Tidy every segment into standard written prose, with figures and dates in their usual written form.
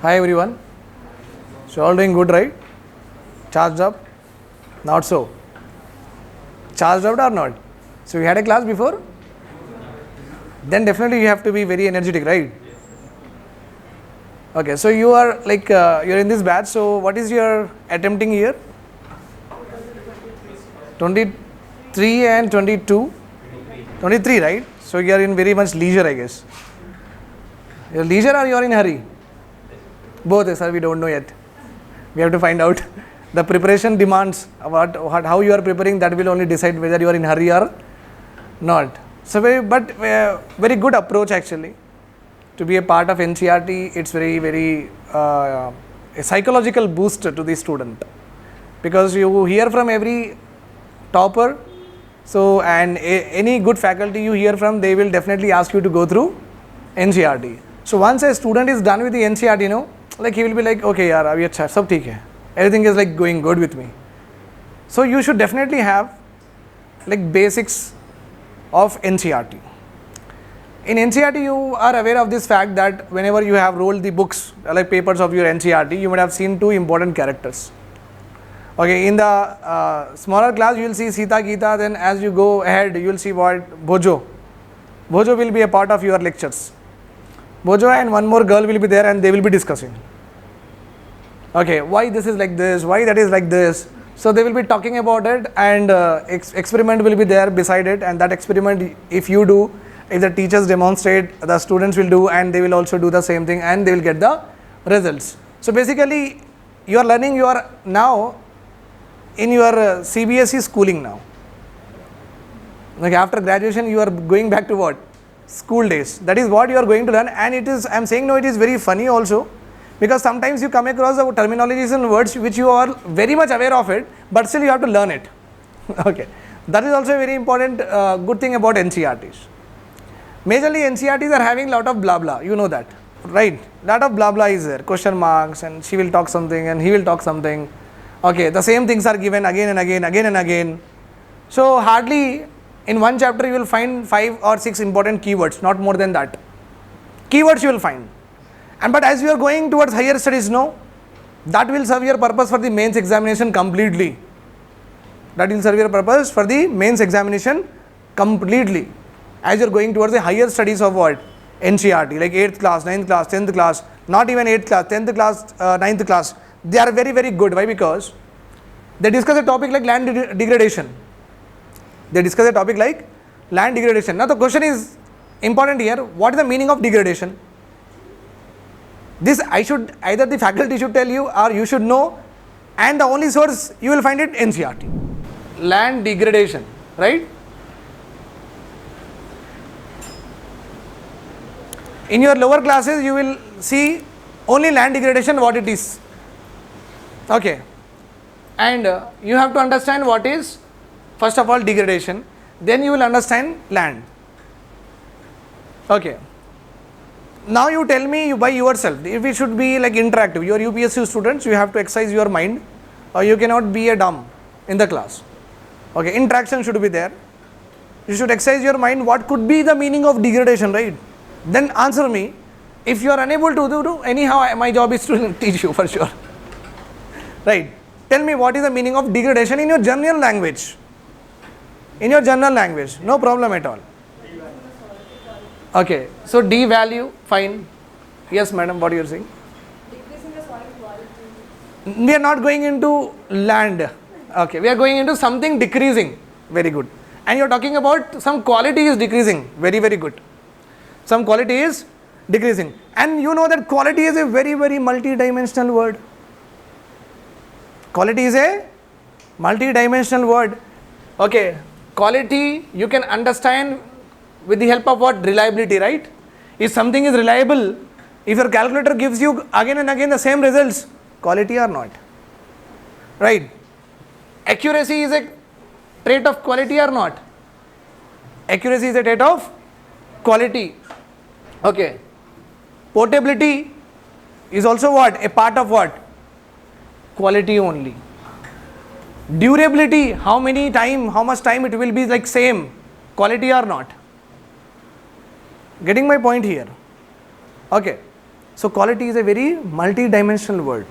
Hi everyone. So all doing good, right? Charged up? Not so. Charged up or not? So you had a class before? Then definitely you have to be very energetic, right? Okay, so you are like you're in this batch. So what is your attempting year? 23 and 22? 23, right? So you are in very much leisure, I guess. You're leisure or you are in hurry? Both, sir, we don't know yet. We have to find out. The preparation demands how you are preparing, that will only decide whether you are in hurry or not. So very good approach actually. To be a part of NCERT, it's very a psychological boost to the student, because you hear from every topper. So and any good faculty you hear from, they will definitely ask you to go through NCERT. So once a student is done with the NCERT, like he will be like, okay, yaar, abhi acha, sab theek hai. Everything is like going good with me. So you should definitely have like basics of NCERT. In NCERT, you are aware of this fact that whenever you have rolled the books, like papers of your NCERT, you might have seen two important characters. Okay, in the smaller class, you will see Sita, Geeta. Then as you go ahead, you will see what? Bhojo. Bhojo will be a part of your lectures. Bhojo and one more girl will be there and they will be discussing. Okay, why this is like this, why that is like this. So they will be talking about it, and experiment will be there beside it, and that experiment, if you do, if the teachers demonstrate, the students will do, and they will also do the same thing, and they will get the results. So basically, you are learning, you are now in your CBSE schooling now. Like after graduation, you are going back to what? School days. That is what you are going to learn, and it is, I am saying no, it is very funny also, because sometimes you come across the terminologies and words which you are very much aware of it, but still you have to learn it. Okay, that is also a very important good thing about NCERTs. Majorly NCERTs are having lot of blah blah, you know that, right? Lot of blah blah is there, question marks, and she will talk something and he will talk something. Okay, the same things are given again and again. So hardly in one chapter you will find 5 or 6 important keywords, not more than that. Keywords you will find. And but as you are going towards higher studies, no, that will serve your purpose for the mains examination completely. That will serve your purpose for the mains examination completely. As you are going towards the higher studies of what? NCERT, like 8th class, 9th class, 10th class, not even 8th class, 10th class, 9th class. They are very good. Why? Because they discuss a topic like land degradation. They discuss a topic like land degradation. Now the question is important here, what is the meaning of degradation? This either the faculty should tell you or you should know, and the only source you will find it NCERT. Land degradation, right? In your lower classes you will see only land degradation, what it is. Okay, and you have to understand what is first of all degradation, then you will understand land. Okay. Now you tell me by yourself, if it should be like interactive, you are UPSC students, you have to exercise your mind, or you cannot be a dumb in the class. Okay, interaction should be there. You should exercise your mind, what could be the meaning of degradation, right? Then answer me. If you are unable to do, anyhow my job is to teach you for sure. Right? Tell me what is the meaning of degradation in your general language. In your general language, no problem at all. Okay, so devalue, fine. Yes, madam, what you are saying? Decreasing the soil quality. We are not going into land. Okay, we are going into something decreasing. Very good. And you are talking about some quality is decreasing. Very good. Some quality is decreasing. And you know that quality is a very multi-dimensional word. Quality is a multi-dimensional word. Okay, quality you can understand with the help of what? Reliability, right? If something is reliable, if your calculator gives you again and again the same results, quality or not, right? Accuracy is a trait of quality or not? Accuracy is a trait of quality. Okay. Portability is also what? A part of what? Quality only. Durability, how much time it will be like same, quality or not? Getting my point here? Okay. So quality is a very multi-dimensional word.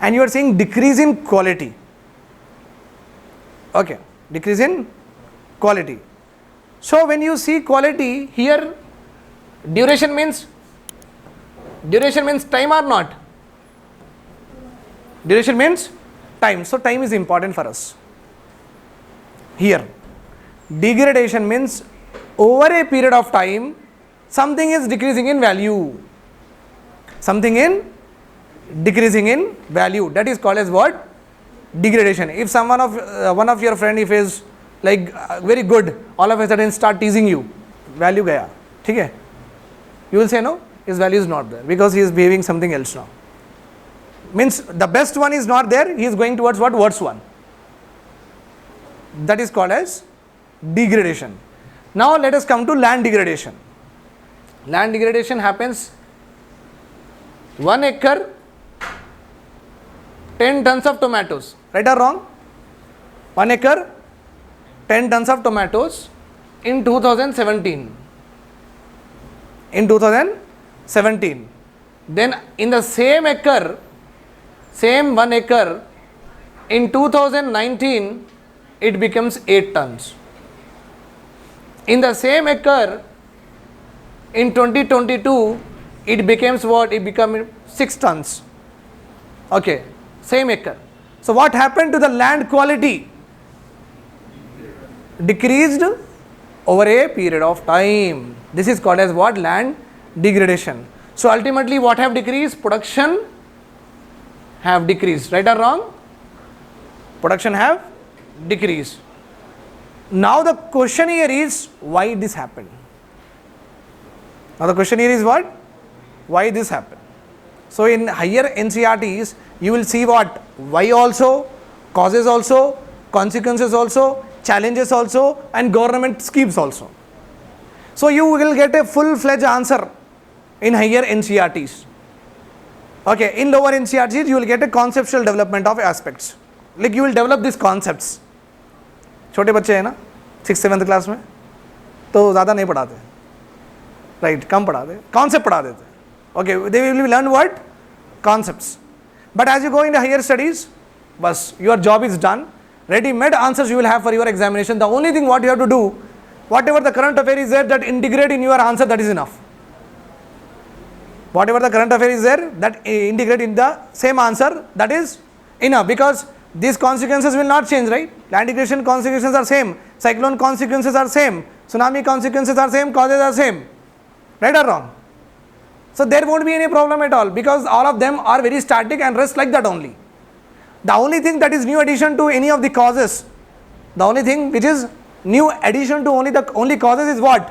And you are saying decrease in quality. Okay, decrease in quality. So when you see quality here, duration means time or not? Duration means time. So time is important for us. Here, degradation means over a period of time, something is decreasing in value. Something in decreasing in value. That is called as what? Degradation. If someone of one of your friend, if is like very good, all of a sudden start teasing you, value gaya, ठीक है? You will say no, his value is not there because he is behaving something else now. Means the best one is not there, he is going towards what? Worst one. That is called as degradation. Now let us come to land degradation. Land degradation happens 1 acre, 10 tons of tomatoes. Right or wrong? 1 acre, 10 tons of tomatoes in 2017. In 2017. Then in the same acre, same 1 acre, in 2019, it becomes 8 tons. In the same acre, in 2022, it becomes what? It becomes 6 tons. Okay, same acre. So what happened to the land quality? Decreased over a period of time. This is called as what? Land degradation. So ultimately what have decreased? Production have decreased. Right or wrong? Production have decreased. Now the question here is why this happened. Now the question here is what? Why this happened. So in higher NCERTs, you will see what? Why also, causes also, consequences also, challenges also, and government schemes also. So you will get a full-fledged answer in higher NCERTs. Okay, in lower NCERTs, you will get a conceptual development of aspects. Like you will develop these concepts. छोटे बच्चे हैं ना 6th-7th class में तो ज़्यादा नहीं पढ़ाते, right, कम पढ़ाते, कॉन्सेप्ट पढ़ा देते. Okay, they will learn what? Concepts. But as you go into higher studies, bas, your job is done. Ready-made answers you will have for your examination. The only thing what you have to do, whatever the current affair is there, that integrate in your answer, that is enough. Whatever the current affair is there, that integrate in the same answer, that is enough, because these consequences will not change, right? Land degradation consequences are same, cyclone consequences are same, tsunami consequences are same, causes are same. Right or wrong? So there won't be any problem at all, because all of them are very static and rest like that only. The only thing that is new addition to any of the causes, the only thing which is new addition to only causes is what?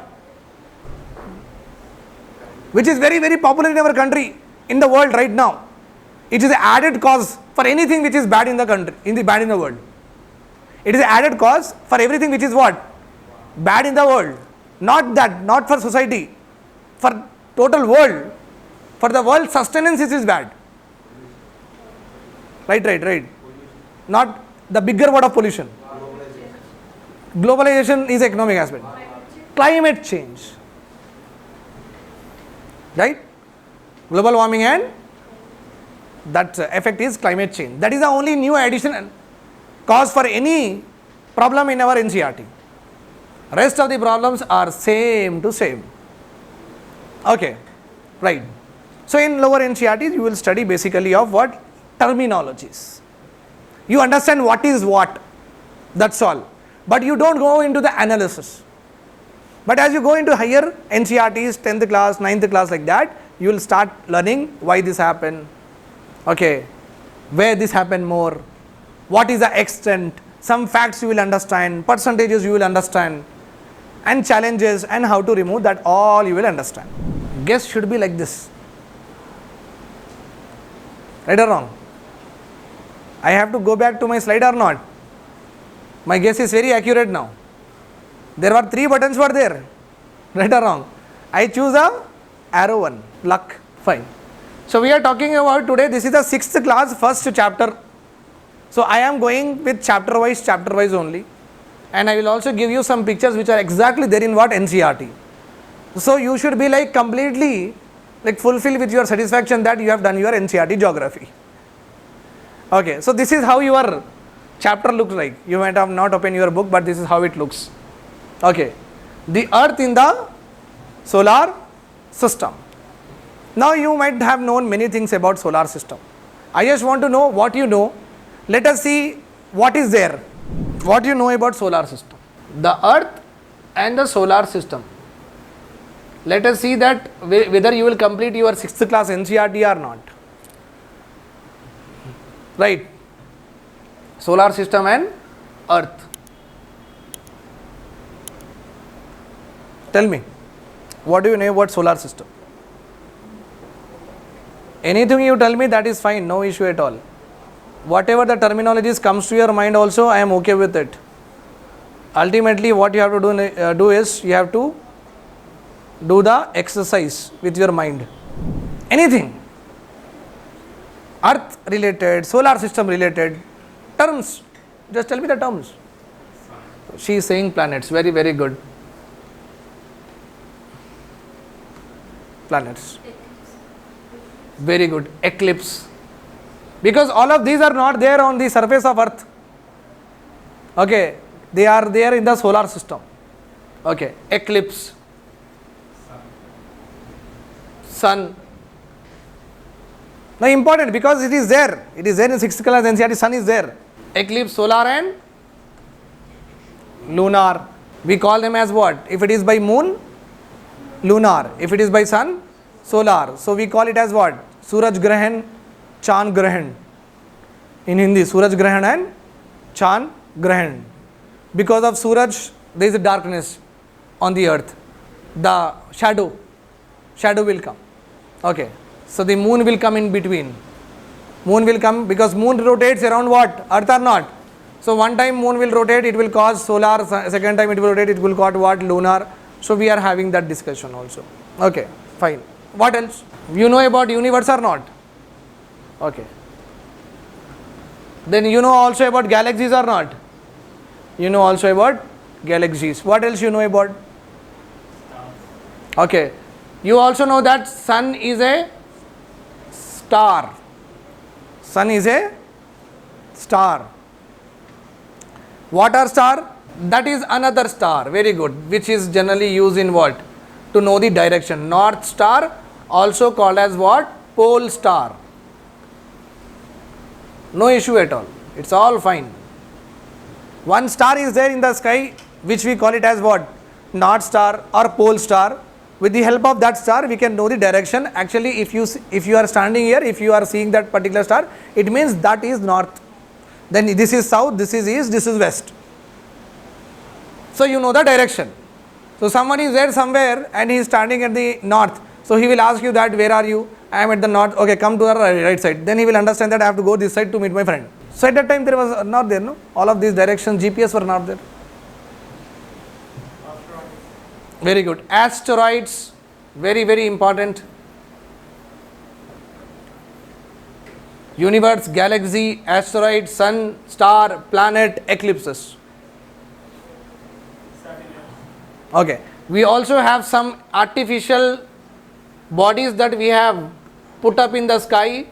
Which is very, very popular in our country, in the world right now. It is an added cause for anything which is bad in the country, bad in the world. It is an added cause for everything which is what? Bad in the world. Not that, not for society, for total world. For the world sustenance it is bad. Right. Not the bigger word of pollution. Globalization is economic aspect. Climate change. Right? Global warming and that effect is climate change. That is the only new addition cause for any problem in our NCERT. Rest of the problems are same to same. Okay, right. So in lower NCERTs you will study basically of what? Terminologies. You understand what is what, that's all. But you don't go into the analysis. But as you go into higher NCERTs, 10th class, 9th class like that, you will start learning why this happened, okay, where this happened more, what is the extent, some facts you will understand, percentages you will understand, and challenges and how to remove that, all you will understand. Guess should be like this. Right or wrong? I have to go back to my slide or not? My guess is very accurate now. There were 3 buttons were there. Right or wrong? I choose a arrow one. Luck. Fine. So we are talking about today, this is the 6th class, first chapter. So I am going with chapter wise only. And I will also give you some pictures which are exactly there in what? NCERT. So you should be like completely like fulfill with your satisfaction that you have done your NCERT geography. Okay, so this is how your chapter looks like. You might have not opened your book, but this is how it looks. Okay, the earth in the solar system. Now you might have known many things about solar system. I just want to know what you know. Let us see what is there, what you know about solar system. The earth and the solar system. Let us see that whether you will complete your 6th class NCERT or not. Right. Solar system and earth. Tell me, what do you know about solar system? Anything you tell me, that is fine, no issue at all. Whatever the terminologies comes to your mind also, I am okay with it. Ultimately what you have to do is, you have to do the exercise with your mind. Anything. Earth related, solar system related, terms. Just tell me the terms. She is saying planets. Very, very good. Planets. Very good. Eclipse. Because all of these are not there on the surface of earth. Okay. They are there in the solar system. Okay. Eclipse. Sun. Now important because it is there. It is there in 6th class NCERT. Sun is there. Eclipse, solar and lunar. We call them as what? If it is by moon, lunar. If it is by sun, solar. So we call it as what? Suraj Grahan, Chand Grahan. In Hindi, Suraj Grahan and Chand Grahan. Because of Suraj, there is a darkness on the earth. The shadow will come. Okay. So the moon will come in between. Moon will come because moon rotates around what? Earth or not? So one time moon will rotate, it will cause solar. Second time it will rotate, it will cause what? Lunar. So we are having that discussion also. Okay, fine. What else? You know about universe or not? Okay. Then you know also about galaxies or not? You know also about galaxies. What else you know about? Okay. You also know that sun is a star. Sun is a star. What are star? That is another star. Very good. Which is generally used in what? To know the direction. North star, also called as what? Pole star. No issue at all. It's all fine. One star is there in the sky, which we call it as what? North star or pole star. With the help of that star, we can know the direction. Actually, if you are standing here, if you are seeing that particular star, it means that is north. Then this is south, this is east, this is west. So you know the direction. So someone is there somewhere and he is standing at the north. So he will ask you that, where are you? I am at the north. Okay, come to the right side. Then he will understand that I have to go this side to meet my friend. So at that time there was not there, no? All of these directions, GPS were not there. Very good. Asteroids, very, very important. Universe, galaxy, asteroid, sun, star, planet, eclipses. Okay. We also have some artificial bodies that we have put up in the sky,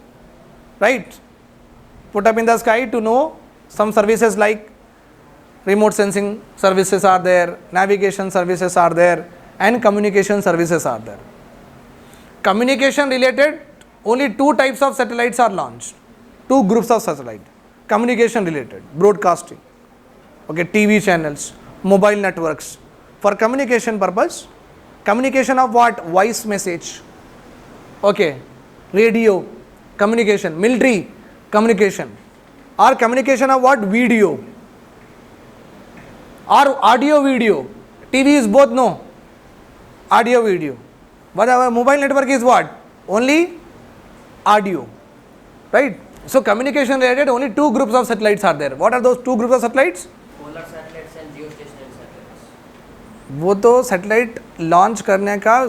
right? Put up in the sky to know some services like remote sensing services are there, navigation services are there, and communication services are there. Communication related, only 2 types of satellites are launched. 2 groups of satellite. Communication related, broadcasting. Okay, TV channels, mobile networks. For communication purpose, communication of what? Voice message. Okay, radio, communication, military, communication. Or communication of what? Video. Or audio video. TV is both, no. Audio video. But our mobile network is what? Only audio. Right? So communication related, only 2 groups of satellites are there. What are those 2 groups of satellites? Polar satellites and geostationary satellites. वो तो satellite launch करने का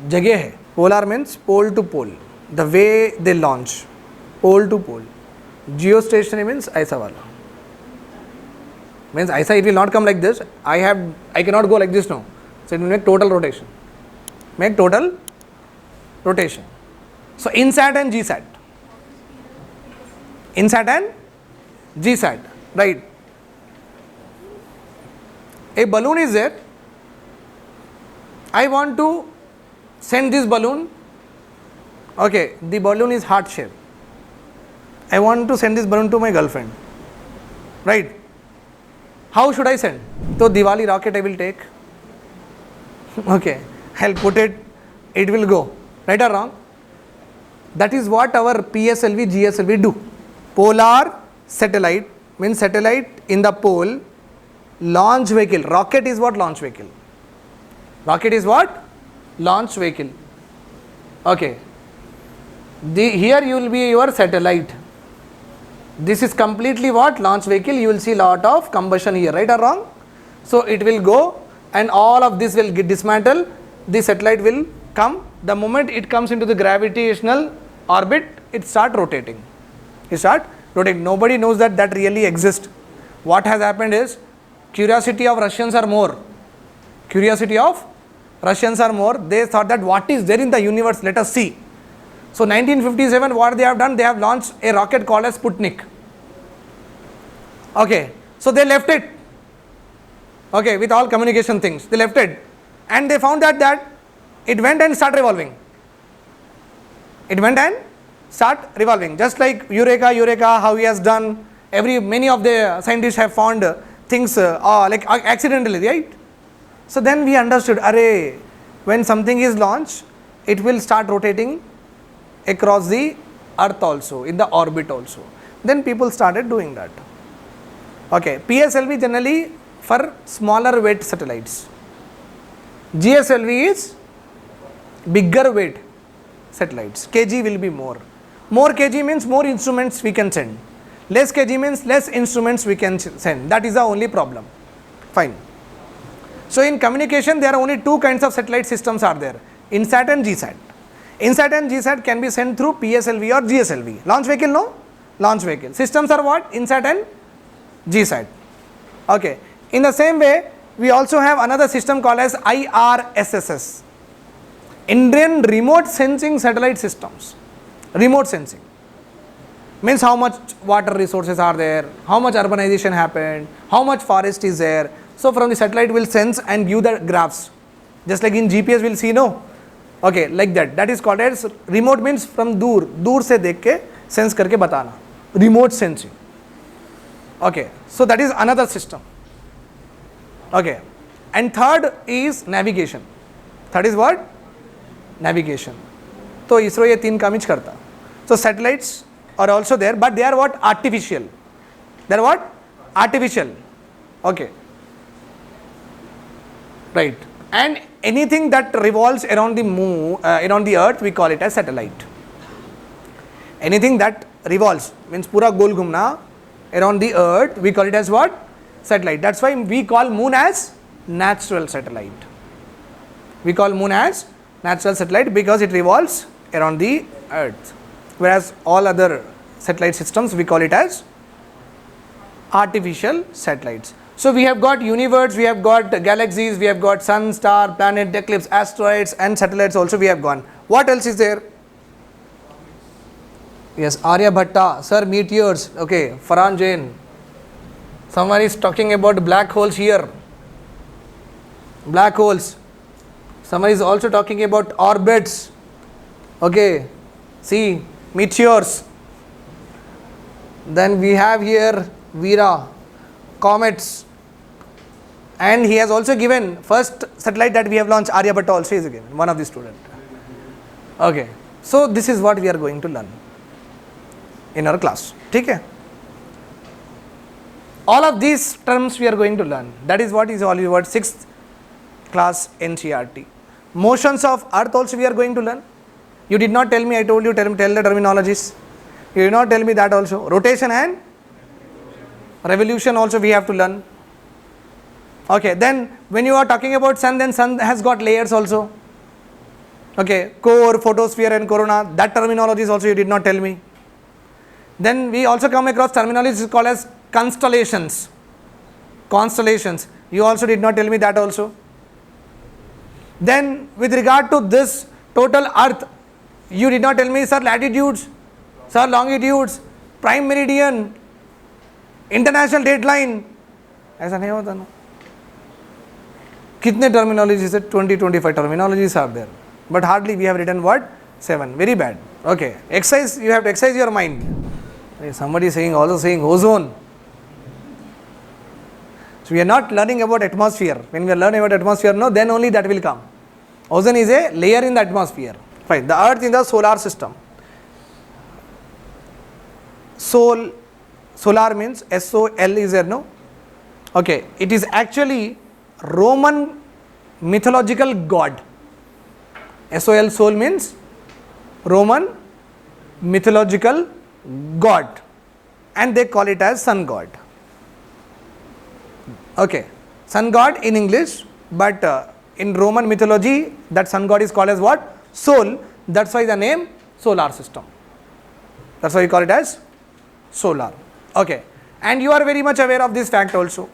जगह है. Polar means pole to pole, the way they launch, pole to pole. Geostationary means ऐसा वाला, means ऐसा. It will not come like this. I can not go like this, no. So it will make total rotation, make total rotation. So INSAT and GSAT. INSAT and GSAT, right? A balloon is there. I want to send this balloon. Okay, the balloon is heart shaped. I want to send this balloon to my girlfriend, right? How should I send? So Diwali rocket I will take. Okay, I'll put it, it will go. Right or wrong? That is what our PSLV, GSLV do. Polar satellite means satellite in the pole. Launch vehicle. Rocket is what? Launch vehicle. Rocket is what? Launch vehicle. Okay. Here you will be your satellite. This is completely what? Launch vehicle. You will see lot of combustion here. Right or wrong? So it will go and all of this will get dismantled. The satellite will come. The moment it comes into the gravitational orbit, it start rotating. It start rotating. Nobody knows that that really exists. What has happened is, curiosity of Russians are more. Curiosity of Russians are more. They thought that what is there in the universe, let us see. So 1957, what they have done, they have launched a rocket called as Sputnik. Okay, so they left it. Okay, with all communication things, they left it. And they found that it went and started revolving. It went and start revolving. Just like Eureka, how he has done, many of the scientists have found things like accidentally, right? So then we understood, array, when something is launched, it will start rotating across the earth also, in the orbit also. Then people started doing that. Okay, PSLV generally for smaller weight satellites. GSLV is bigger weight satellites. kg will be more. More kg means more instruments we can send. Less kg means less instruments we can send. That is the only problem. Fine. So in communication, there are only two kinds of satellite systems are there. INSAT and GSAT. INSAT and GSAT can be sent through PSLV or GSLV. Launch vehicle, no? Launch vehicle. Systems are what? INSAT and GSAT. Okay. In the same way, we also have another system called as IRSSS. Indian Remote Sensing Satellite Systems. Remote sensing. Means how much water resources are there, how much urbanization happened, how much forest is there. So from the satellite will sense and give the graphs. Just like in GPS will see, no? Okay, like that. That is called as remote, means from dur se dekh ke sense karke batana. Remote sensing. Okay, so that is another system. Okay, and third is navigation. Third is what? Navigation. So ISRO ye teen काम ही करता. So satellites are also there, but they are what? Artificial. They are what? Artificial. Okay. Right. And anything that revolves around the moon, around the earth, we call it as satellite. Anything that revolves, means pura gol ghumna around the earth, we call it as what? Satellite. That's why we call moon as natural satellite. We call moon as natural satellite because it revolves around the earth. Whereas all other satellite systems, we call it as artificial satellites. So we have got universe, we have got galaxies, we have got sun, star, planet, eclipse, asteroids and satellites also we have gone. What else is there? Yes, Aryabhatta, sir, meteors. Okay, Farhan Jain. Someone is talking about black holes here. Black holes. Someone is also talking about orbits. Okay, see, meteors. Then we have here Veera, comets. And he has also given first satellite that we have launched, Aryabhatta also is given, one of the students. Okay, so this is what we are going to learn in our class. Okay? All of these terms we are going to learn. That is what is all about 6th class NCERT. Motions of earth also we are going to learn. You did not tell me, I told you, tell the terminologies. You did not tell me that also. Rotation and revolution also we have to learn. Okay, then when you are talking about sun, then sun has got layers also. Okay, core, photosphere and corona, that terminologies also you did not tell me. Then we also come across terminologies called as constellations. Constellations, you also did not tell me that also. Then with regard to this total earth, You did not tell me, sir, latitudes, sir, longitudes, prime meridian, international date line. ऐसा नहीं होता ना. कितने terminologies है? 20-25 terminologies are there. But hardly we have written what? 7. Very bad. Okay. Exercise, you have to exercise your mind. Somebody is saying, also saying ozone. So we are not learning about atmosphere. When we are learning about atmosphere, no, then only that will come. Ozone is a layer in the atmosphere. Fine. The earth in the solar system. Solar means S-O-L is there, no? Okay. It is actually Roman mythological god. S-O-L, soul means Roman mythological god, and they call it as sun god. Okay, sun god in English, but in Roman mythology that sun god is called as what? Soul. That's why the name solar system. That's why we call it as solar. Okay, and you are very much aware of this fact also.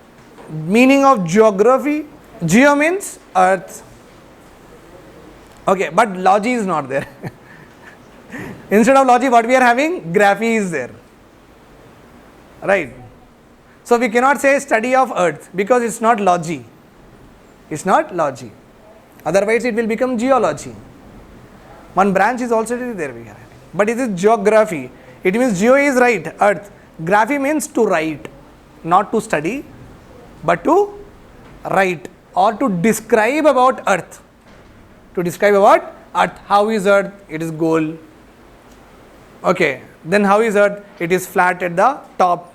Meaning of geography, geo means earth. Okay, but logy is not there. Instead of logy, what we are having? Graphy is there. Right. So we cannot say study of earth because it's not logy. It's not logy. Otherwise it will become geology. One branch is also there we are having. But it is geography. It means geo is right, earth. Graphy means to write, not to study, but to write or to describe about earth. To describe about earth. How is earth? It is goal. Okay. Then how is earth? It is flat at the top.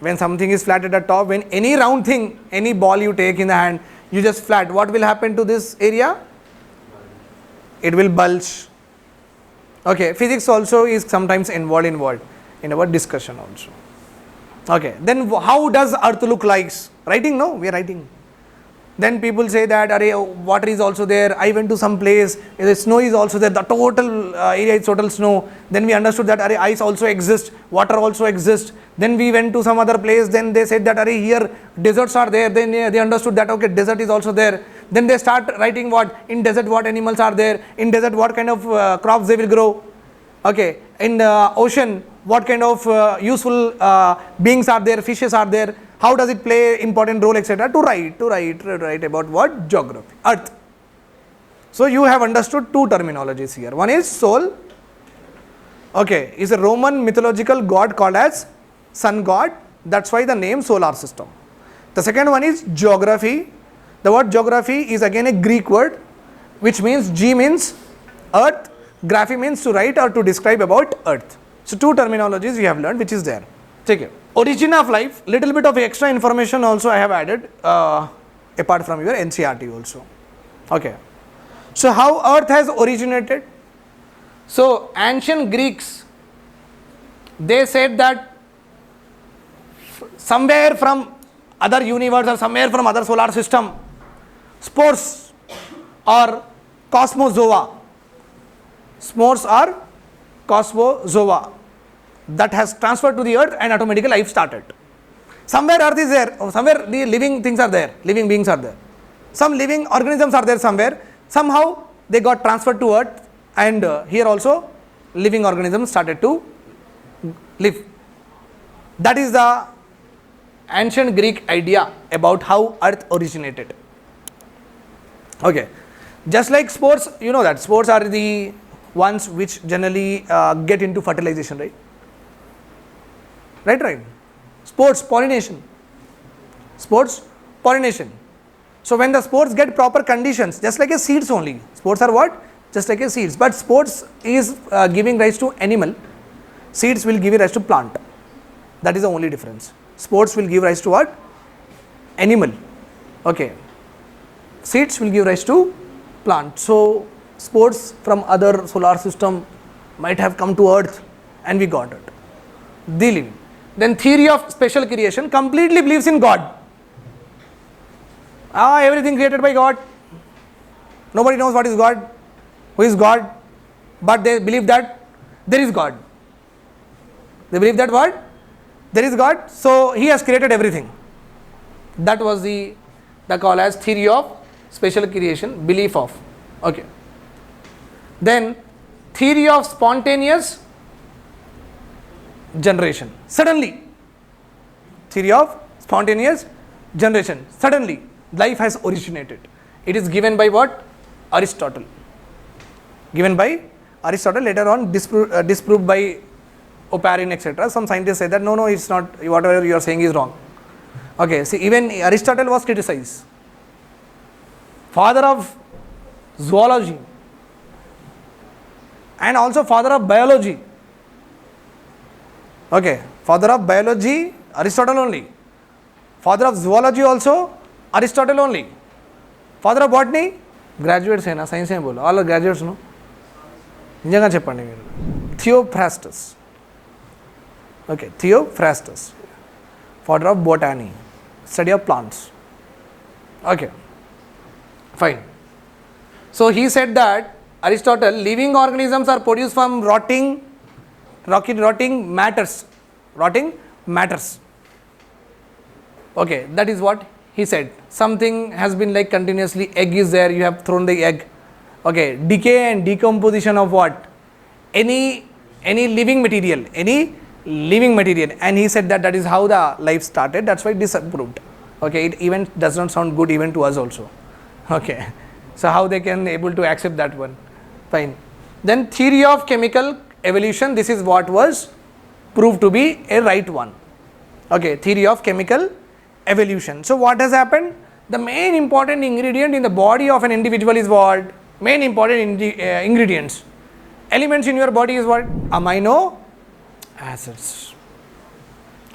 When something is flat at the top, when any round thing, any ball you take in the hand, you just flat. What will happen to this area? It will bulge. Okay. Physics also is sometimes involved in our discussion also. Okay. Then how does earth look like? Writing? No, we are writing. Then people say that water is also there. I went to some place, the snow is also there. The total area is total snow. Then we understood that ice also exists, water also exists. Then we went to some other place. Then they said that here deserts are there. Then they understood that okay, desert is also there. Then they start writing what in desert, what animals are there. In desert, what kind of crops they will grow. Okay, in the ocean, what kind of useful beings are there, fishes are there. How does it play important role, etc. To write about what? Geography, earth. So you have understood two terminologies here. One is soul. Okay, is a Roman mythological god called as sun god. That's why the name solar system. The second one is geography. The word geography is again a Greek word, which means G means earth, graphy means to write or to describe about earth. So two terminologies we have learned, which is there. Take it. Origin of life, little bit of extra information also I have added apart from your NCERT also. Okay. So how earth has originated? So ancient Greeks, they said that somewhere from other universe or somewhere from other solar system, spores or cosmozoa, that has transferred to the earth and automatically life started. Somewhere earth is there, somewhere the living things are there, living beings are there. Some living organisms are there somewhere. Somehow they got transferred to earth, and here also living organisms started to live. That is the ancient Greek idea about how earth originated. Okay. Just like spores, you know that spores are the ones which generally get into fertilization, right? Right. Spores, pollination. So when the spores get proper conditions, just like a seeds only. Spores are what? Just like a seeds. But spores is giving rise to animal. Seeds will give rise to plant. That is the only difference. Spores will give rise to what? Animal. Okay. Seeds will give rise to plant. So spores from other solar system might have come to earth and we got it. The living. Then theory of special creation completely believes in God. Everything created by God. Nobody knows what is God, who is God, but they believe that there is God. They believe that what? There is God, so He has created everything. That was the call as theory of special creation, belief of. Okay. Then theory of spontaneous generation. Suddenly, theory of spontaneous generation. Suddenly, life has originated. It is given by what? Aristotle. Given by Aristotle, later on disproved by Oparin, etc. Some scientists say that no, it's not, whatever you are saying is wrong. Okay, see, even Aristotle was criticized. Father of zoology and also father of biology. Okay, father of biology, Aristotle only. Father of zoology also, Aristotle only. Father of botany, graduates hai na, science hai bolo, all are graduates no. నిజంగా చెప్పండి మీరు. Theophrastus. Okay, Theophrastus, father of botany, study of plants. Okay, fine. So he said that Aristotle, living organisms are produced from rotting matters. Okay, that is what he said. Something has been like continuously, egg is there, you have thrown the egg. Okay, decay and decomposition of what? Any living material, and he said that is how the life started. That's why disapproved. Okay, it even does not sound good even to us also. Okay, so how they can able to accept that one? Fine. Then theory of chemical evolution, this is what was proved to be a right one. Okay, theory of chemical evolution. So what has happened? The main important ingredient in the body of an individual is what? Main important ingredients, elements in your body is what? Amino acids.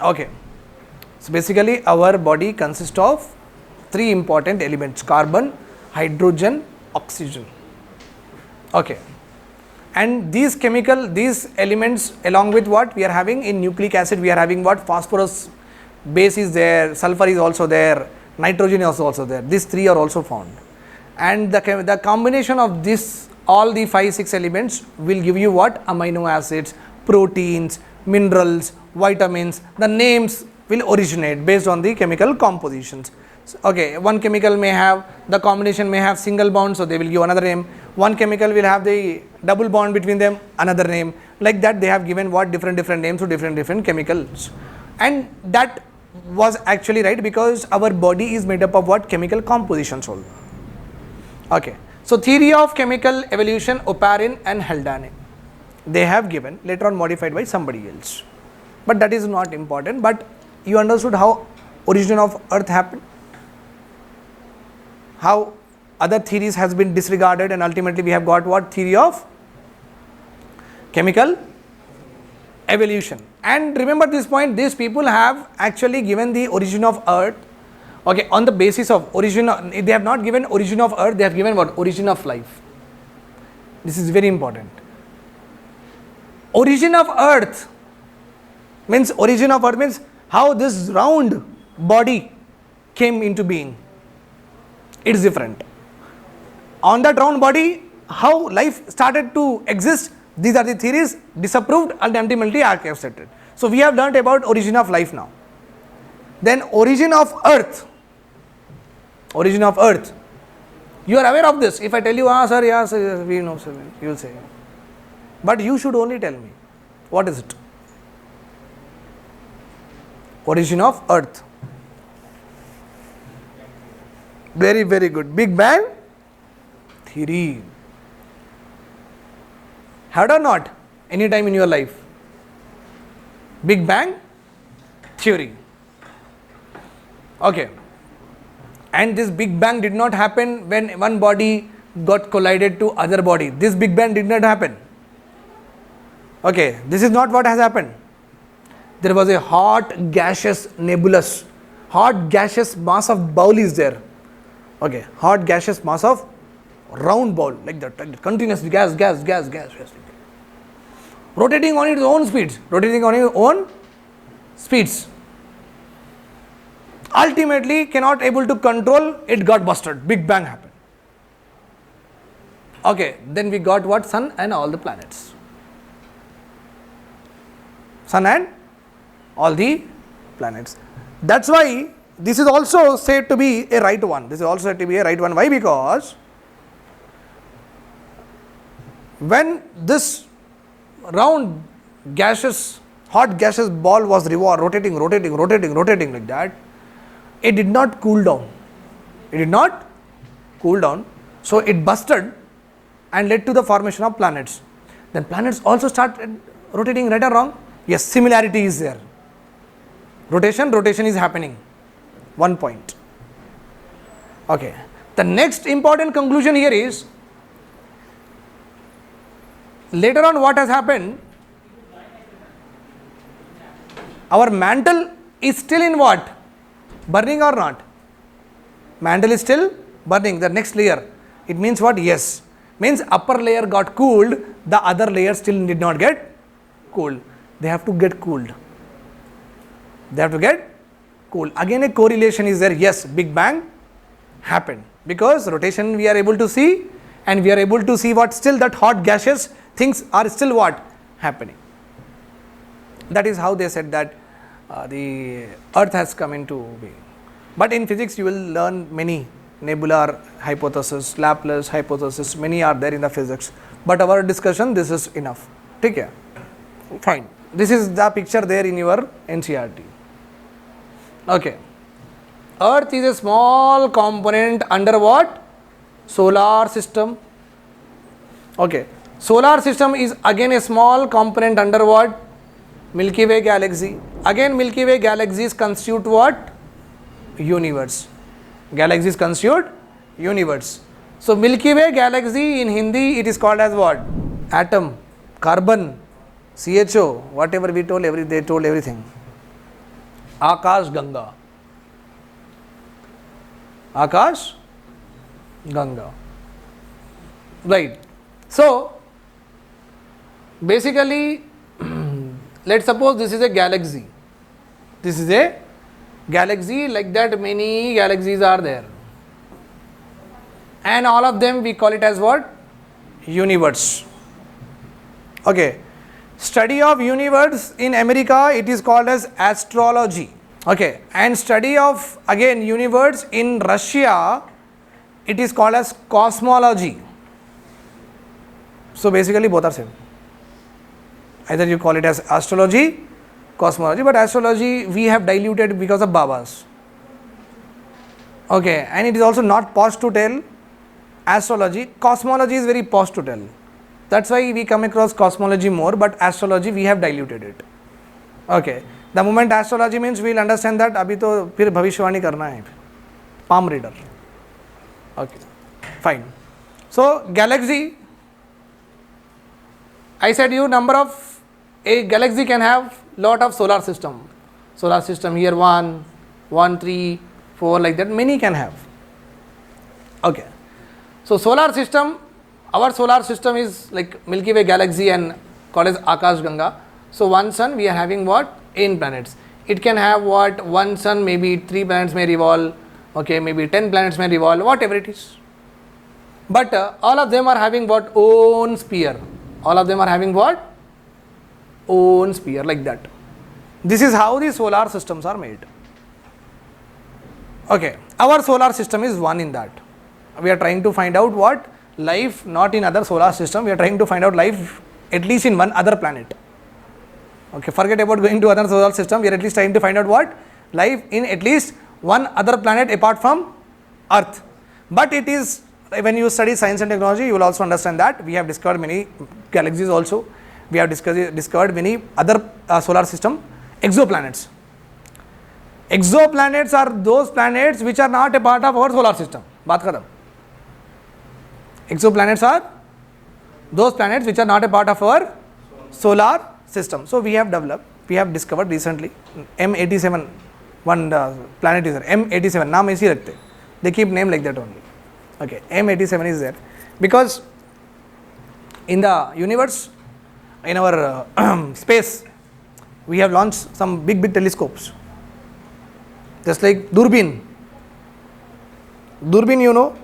Okay, so basically our body consists of 3 important elements: carbon, hydrogen, oxygen. Okay, and these elements, along with what we are having in nucleic acid, we are having what? Phosphorus base is there, sulfur is also there, nitrogen is also there. These 3 are also found, and the combination of this, all the 5-6 elements will give you what? Amino acids, proteins, minerals, vitamins. The names will originate based on the chemical compositions. Okay, one chemical may have, the combination may have single bond, so they will give another name. One chemical will have the double bond between them, another name. Like that they have given what? Different names to different chemicals. And that was actually right, because our body is made up of what? Chemical compositions only. Okay, so theory of chemical evolution, Oparin and Haldane, they have given, later on modified by somebody else, but that is not important. But you understood how origin of Earth happened, how other theories has been disregarded, and ultimately we have got what? Theory of chemical evolution. And remember this point, these people have actually given the origin of Earth, okay, on the basis of origin. They have not given origin of Earth, they have given what? Origin of life. This is very important. Origin of Earth means how this round body came into being. It is different. On that round body, how life started to exist, these are the theories disapproved and ultimately accepted. So we have learnt about origin of life now. Then origin of Earth. You are aware of this. If I tell you, sir, yes, we know, sir, you will say. But you should only tell me, what is it? Origin of Earth. Very, very good. Big Bang theory. Heard or not? Any time in your life? Big Bang theory. Okay. And this Big Bang did not happen when one body got collided to other body. This Big Bang did not happen. Okay, this is not what has happened. There was a hot gaseous nebulous, hot gaseous mass of ball is there. Okay, hot gaseous mass of round ball, like that, continuous gas, rotating on its own speeds. Ultimately cannot able to control, it got busted, Big Bang happened. Okay, then we got what? Sun and all the planets. Sun and all the planets. That's why this is also said to be a right one. Why? Because when this round gaseous, hot gaseous ball was rotating like that, it did not cool down. It did not cool down. So it busted and led to the formation of planets. Then planets also started rotating, right or wrong? Yes, similarity is there. Rotation is happening. 1 point. Okay. The next important conclusion here is, later on what has happened, our mantle is still in what? Burning or not? Mantle is still burning, the next layer. It means what? Yes. Means upper layer got cooled, the other layer still did not get cooled. They have to get cooled. They have to get cooled. Again a correlation is there. Yes, Big Bang happened. Because rotation we are able to see, and we are able to see what still that hot gaseous things are still what? Happening. That is how they said that the Earth has come into being. But in physics you will learn many nebular hypothesis, Laplace hypothesis, many are there in the physics. But our discussion, this is enough. Take care. Fine. This is the picture there in your NCERT. Okay. Earth is a small component under what? Solar system. Okay. Solar system is again a small component under what? Milky Way galaxy. Again Milky Way galaxies constitute what? Universe. Galaxies constitute universe. So Milky Way galaxy in Hindi it is called as what? Atom, carbon, CHO, whatever we told, they told everything. Akash Ganga. Akash Ganga. Right. So basically let's suppose this is a galaxy. This is a galaxy, like that many galaxies are there. And all of them we call it as what? Universe. Okay. Study of universe in America it is called as astrology. Okay. And study of again universe in Russia it is called as cosmology. So basically both are same. Either you call it as astrology, cosmology, but astrology we have diluted because of Babas. Okay, and it is also not posh to tell astrology. Cosmology is very posh to tell. That's why we come across cosmology more, but astrology we have diluted it. Okay, the moment astrology means we will understand that abhi to phir bhavishwani karna hai, palm reader. Okay, fine. So galaxy, I said you number of a galaxy can have lot of solar system. Solar system here 1, 3, 4 like that, many can have. Okay. So solar system, our solar system is like Milky Way galaxy and called as Akash Ganga. So one sun we are having what? 8 planets. It can have what? One sun, maybe 3 planets may revolve, okay, maybe 10 planets may revolve, whatever it is. But all of them are having what? Own sphere. All of them are having what? Own sphere, like that. This is how the solar systems are made. Okay, our solar system is one in that. We are trying to find out what? Life not in other solar system, we are trying to find out life at least in one other planet. Okay, forget about going to other solar system, we are at least trying to find out what? Life in at least one other planet apart from Earth. But it is, when you study science and technology, you will also understand that we have discovered many galaxies also. We have discovered many other solar system exoplanets. Exoplanets are those planets which are not a part of our solar system. Baat khatam. Exoplanets are those planets which are not a part of our solar system. So we have developed, we have discovered recently M87, one planet is there, M87, naam aisi rakhte. They keep name like that only. Okay, M87 is there because in the universe, in our space, we have launched some big telescopes. Just like Durbin. Durbin, you know.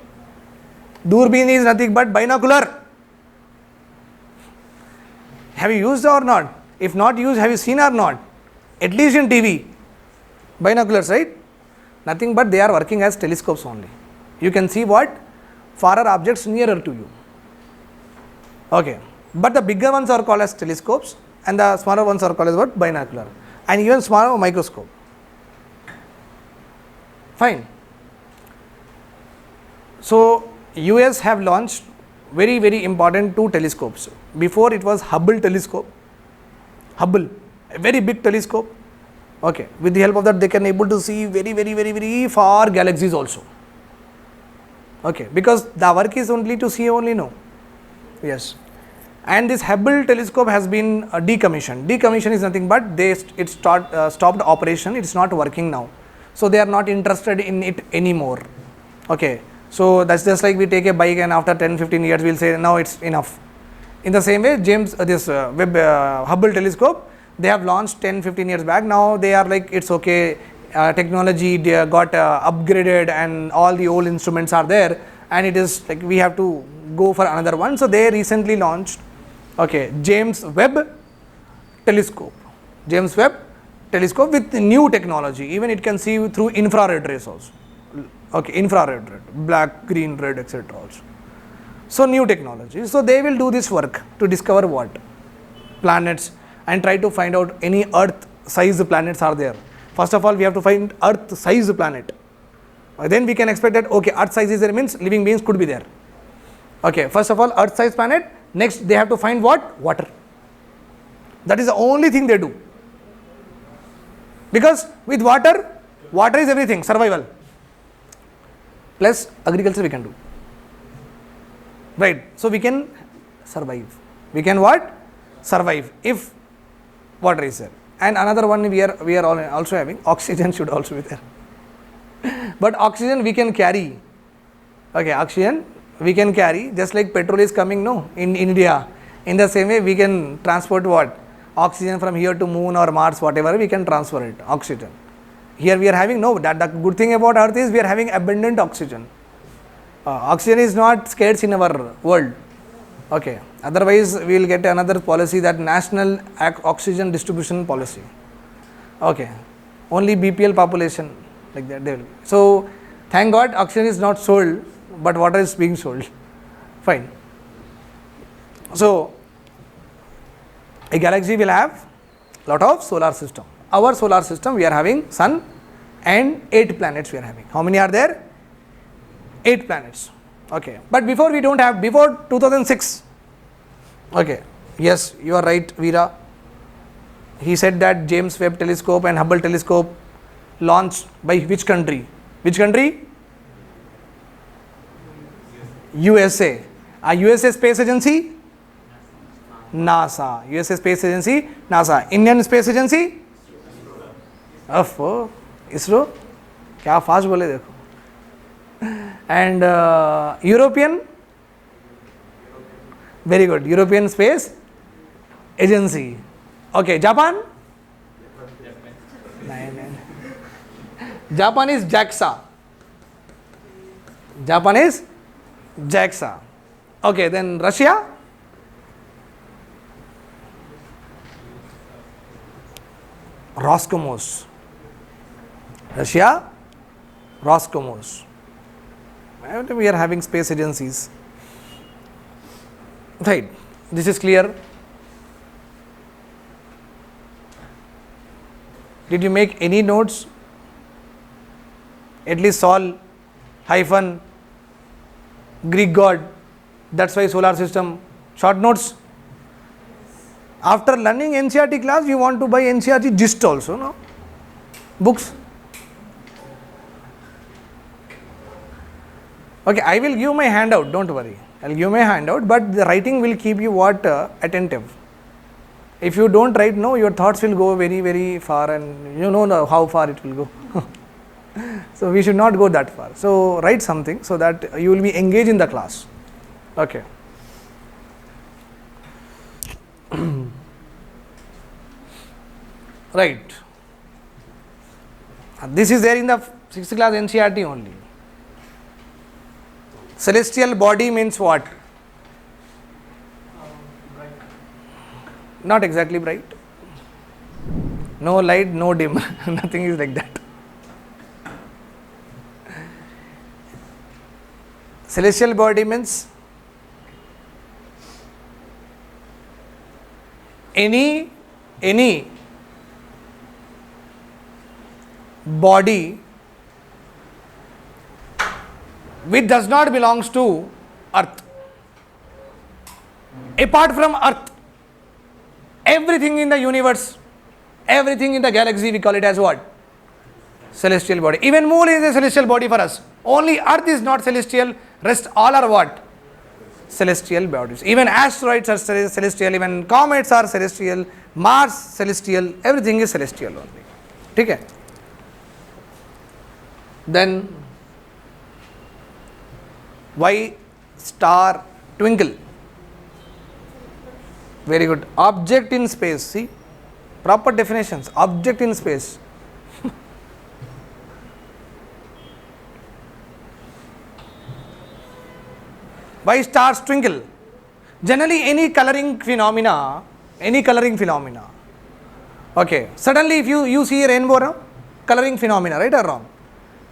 Durbin is nothing but binocular. Have you used or not? If not used, have you seen or not? At least in TV. Binoculars, right? Nothing but they are working as telescopes only. You can see what? Farer objects nearer to you. Okay, but the bigger ones are called as telescopes and the smaller ones are called as what? Binocular, and even smaller microscope. Fine. So US have launched very important 2 telescopes. Before it was Hubble telescope, Hubble, a very big telescope. Okay, with the help of that they can able to see very far galaxies also. Okay, because the work is only to see only, no. Yes, and this Hubble telescope has been decommissioned. Decommission is nothing but it stopped operation. It's not working now, so they are not interested in it anymore. Okay, so that's just like we take a bike and after 10-15 years we'll say now it's enough. In the same way, Hubble telescope, they have launched 10-15 years back. Now they are like, it's okay, technology got upgraded and all the old instruments are there, and it is like we have to go for another one. So they recently launched, okay, James Webb telescope. James Webb telescope with new technology. Even it can see through infrared rays also. Okay, infrared red, black, green, red, etc. also. So new technology. So they will do this work to discover what? Planets, and try to find out any Earth size planets are there. First of all, we have to find Earth size planet. Then we can expect that, okay, Earth size is there means living beings could be there. Okay, first of all, Earth size planet. Next, they have to find what? Water. That is the only thing they do. Because with water is everything, survival. Plus agriculture we can do. Right, so we can survive. We can what? Survive if water is there. And another one we are also having, oxygen should also be there. But oxygen we can carry. Okay, oxygen we can carry, just like petrol is coming, no, in India. In the same way we can transport what? Oxygen from here to moon or Mars, whatever, we can transfer it, oxygen. Here we are having, no, that the good thing about Earth is we are having abundant oxygen. Oxygen is not scarce in our world. Okay, otherwise we will get another policy, that national oxygen distribution policy. Okay, only BPL population, like that they will. So thank God oxygen is not sold, but water is being sold. Fine. So a galaxy will have lot of solar system. Our solar system, we are having sun and 8 planets we are having. How many are there? 8 planets. Okay, but before we don't have, before 2006. Okay, yes, you are right, Veera. He said that James Webb telescope and Hubble telescope launched by which country? Which country? USA. USA Space Agency? NASA. USA Space Agency? NASA. Indian Space Agency? ISRO? क्या fast बोले देखो. And European? Very good. European Space Agency. Okay, Japan? Japan is JAXA. Japan is JAXA. Okay, then Russia? Roscosmos. Russia? Roscosmos. We are having space agencies. Right, this is clear. Did you make any notes? At least Sol, hyphen, Greek god, that's why solar system. Short notes. After learning NCERT class, you want to buy NCERT gist also, no? Books. Okay, I will give my handout, don't worry. I will give my handout, but the writing will keep you what? Attentive. If you don't write, no, your thoughts will go very far, and you know how far it will go. So we should not go that far. So write something so that you will be engaged in the class. Okay. Right. This is there in the 6th class NCERT only. Celestial body means what? Bright. Not exactly bright. No light, no dim. Nothing is like that. Celestial body means any body which does not belongs to Earth. Apart from Earth, everything in the universe, everything in the galaxy, we call it as what? Celestial body. Even moon is a celestial body for us. Only Earth is not celestial, rest all are what? Celestial bodies. Even asteroids are celestial, even comets are celestial, Mars celestial, everything is celestial only. Okay? Then, why star twinkle? Very good. Object in space. See, proper definitions. Object in space. Why stars twinkle? Generally, any coloring phenomena. Okay. Suddenly, if you see a rainbow, no? Coloring phenomena, right or wrong?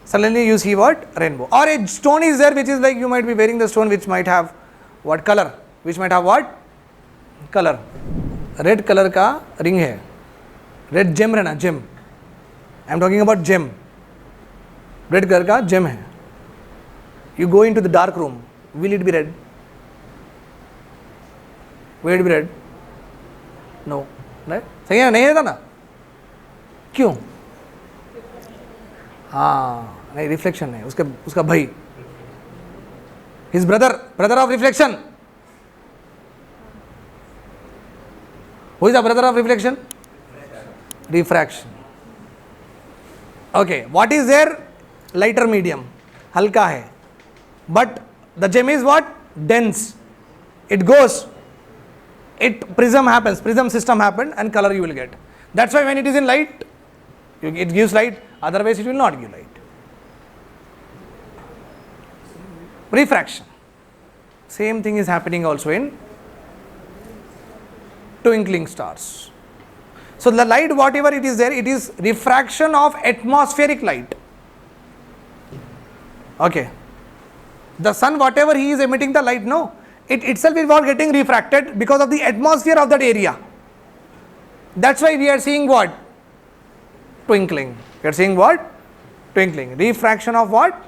Suddenly you see what? Rainbow. Or a stone is there which is like you might be wearing the stone which might have what color? Which might have what? Color. Red color ka ring hai. Red gem रहना, gem. I am talking about gem. Red color ka gem hai. You go into the dark room. Will it be red? Will it be red? No. Right? सही है नहीं रहता ना? क्यों? हाँ नहीं reflection है उसका भाई his brother of reflection. Who is the brother of reflection? Refraction. Okay, what is there? Lighter medium, हल्का है, but the gem is what? Dense. It goes, prism system happened and color you will get. That's why when it is in light, it gives light, otherwise it will not give light. Refraction. Same thing is happening also in twinkling stars. So the light, whatever it is there, it is refraction of atmospheric light. Okay. The sun, whatever he is emitting the light, no, it itself is not getting refracted because of the atmosphere of that area. That's why we are seeing what? Twinkling. We are seeing what? Twinkling. Refraction of what?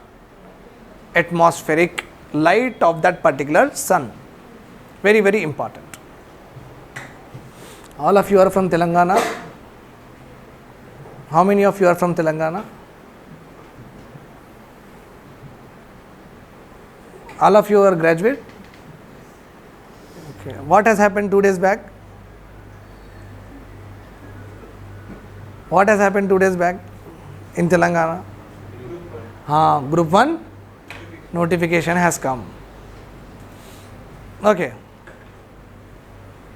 Atmospheric light of that particular sun. Very, very important. All of you are from Telangana. How many of you are from Telangana? All of you are graduate? Okay. What has happened 2 days back? What has happened 2 days back in Telangana? Group 1 notification has come. Okay.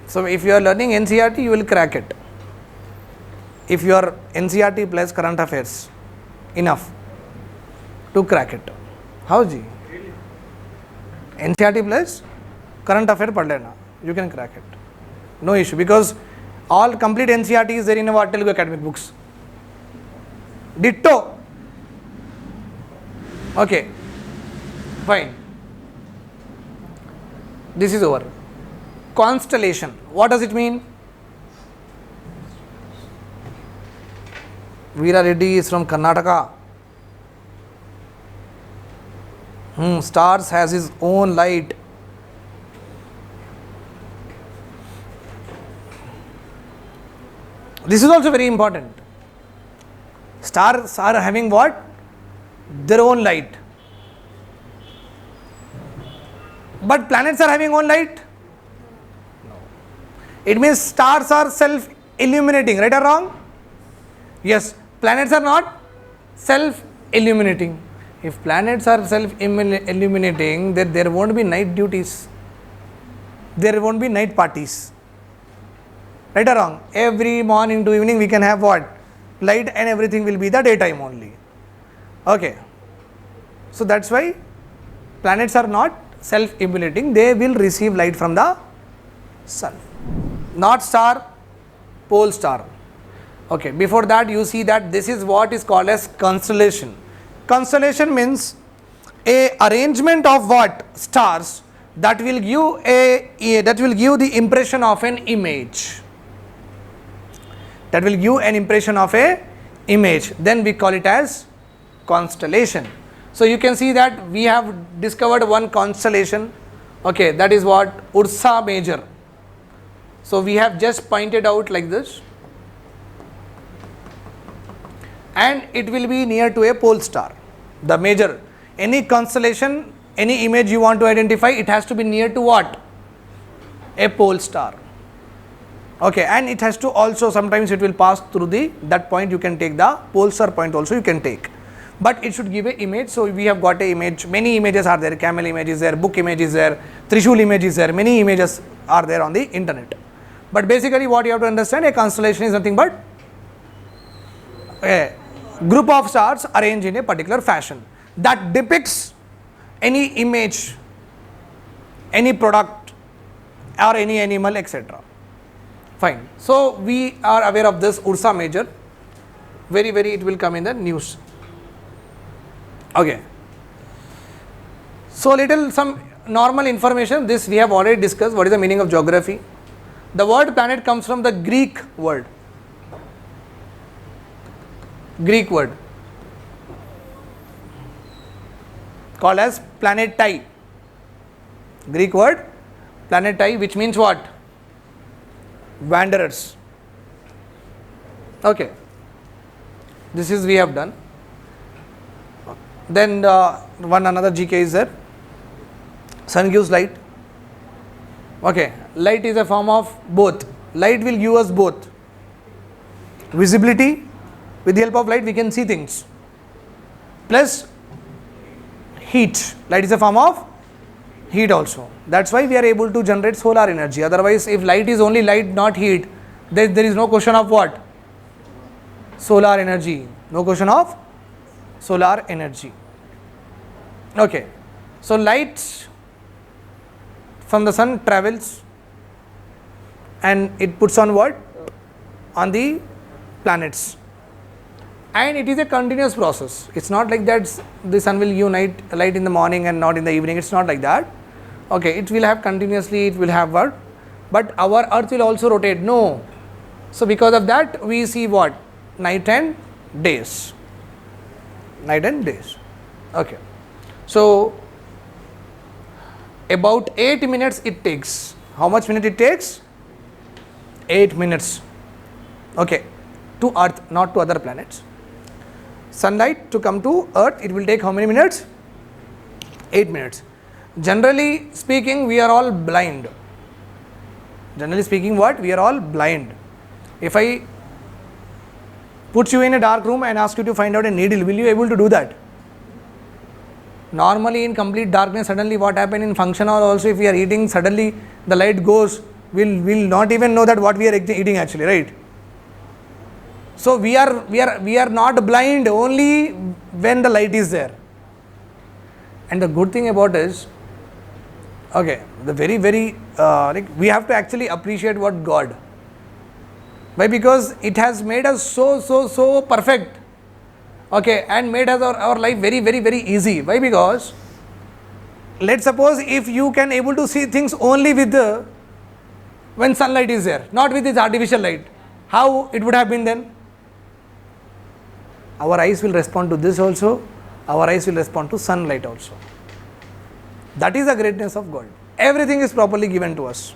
So if you are learning NCERT, you will crack it. If you are NCERT plus current affairs, enough to crack it. How ji? NCERT plus current affair pad lena, you can crack it. No issue, because all complete NCERT is there in our Telugu academic books. Ditto. Okay, fine. This is over. Constellation. What does it mean? Veera Reddy is from Karnataka. Stars has his own light. This is also very important. Stars are having what? Their own light. But planets are having own light? No. It means stars are self-illuminating, right or wrong? Yes. Planets are not self-illuminating. If planets are self-illuminating, then there won't be night duties. There won't be night parties. Right or wrong? Every morning to evening we can have what? Light, and everything will be the daytime only. Okay. So that's why planets are not self-illuminating. They will receive light from the sun. Not star, pole star. Okay. Before that you see that this is what is called as constellation. Constellation means a arrangement of what? Stars that will give the impression of an image. that will give an impression of a image. Then we call it as constellation. So you can see that we have discovered one constellation, okay, that is what? Ursa Major. So we have just pointed out like this, and it will be near to a pole star, the major. Any constellation, any image you want to identify, it has to be near to what? A pole star. Okay, and it has to also, sometimes it will pass through that point. You can take the pole star point also, you can take, but it should give a image. So we have got a image, many images are there, camel image is there, book image is there, Trishul image is there, many images are there on the internet. But basically what you have to understand, a constellation is nothing but a group of stars arranged in a particular fashion that depicts any image, any product or any animal, etc. Fine. So we are aware of this Ursa Major. Very it will come in the news. Okay. So some normal information. This we have already discussed. What is the meaning of geography? The word planet comes from the Greek word called as planetai. Greek word planetai, which means what? Wanderers. Okay, this is we have done. Then another GK is there. Sun gives light. Okay, light is a form of both. Light will give us both visibility. With the help of light we can see things, plus heat. Light is a form of heat also. That's why we are able to generate solar energy. Otherwise, if light is only light, not heat, then there is no question of what? Solar energy. No question of solar energy. Okay. So light from the sun travels and it puts on what? On the planets. And it is a continuous process. It's not like that the sun will give light in the morning and not in the evening. It's not like that. Okay, it will have continuously, it will have what? But our earth will also rotate. No. So because of that we see what? Night and days. Night and days. Okay. So about 8 minutes it takes. How much minute it takes? 8 minutes. Okay. To earth, not to other planets. Sunlight to come to earth, it will take how many minutes? 8 minutes. Generally speaking, we are all blind. Generally speaking, what? We are all blind. If I put you in a dark room and ask you to find out a needle, will you be able to do that? Normally in complete darkness, suddenly what happened in function hall also, if we are eating, suddenly the light goes, we'll not even know that what we are eating actually, right? So we are not blind only when the light is there. And the good thing about is, okay, the very we have to actually appreciate what God. Why? Because it has made us so perfect. Okay, and made us our life very easy. Why? Because let's suppose if you can able to see things only with when sunlight is there, not with this artificial light, how it would have been then? Our eyes will respond to this also, our eyes will respond to sunlight also. That is the greatness of God. Everything is properly given to us.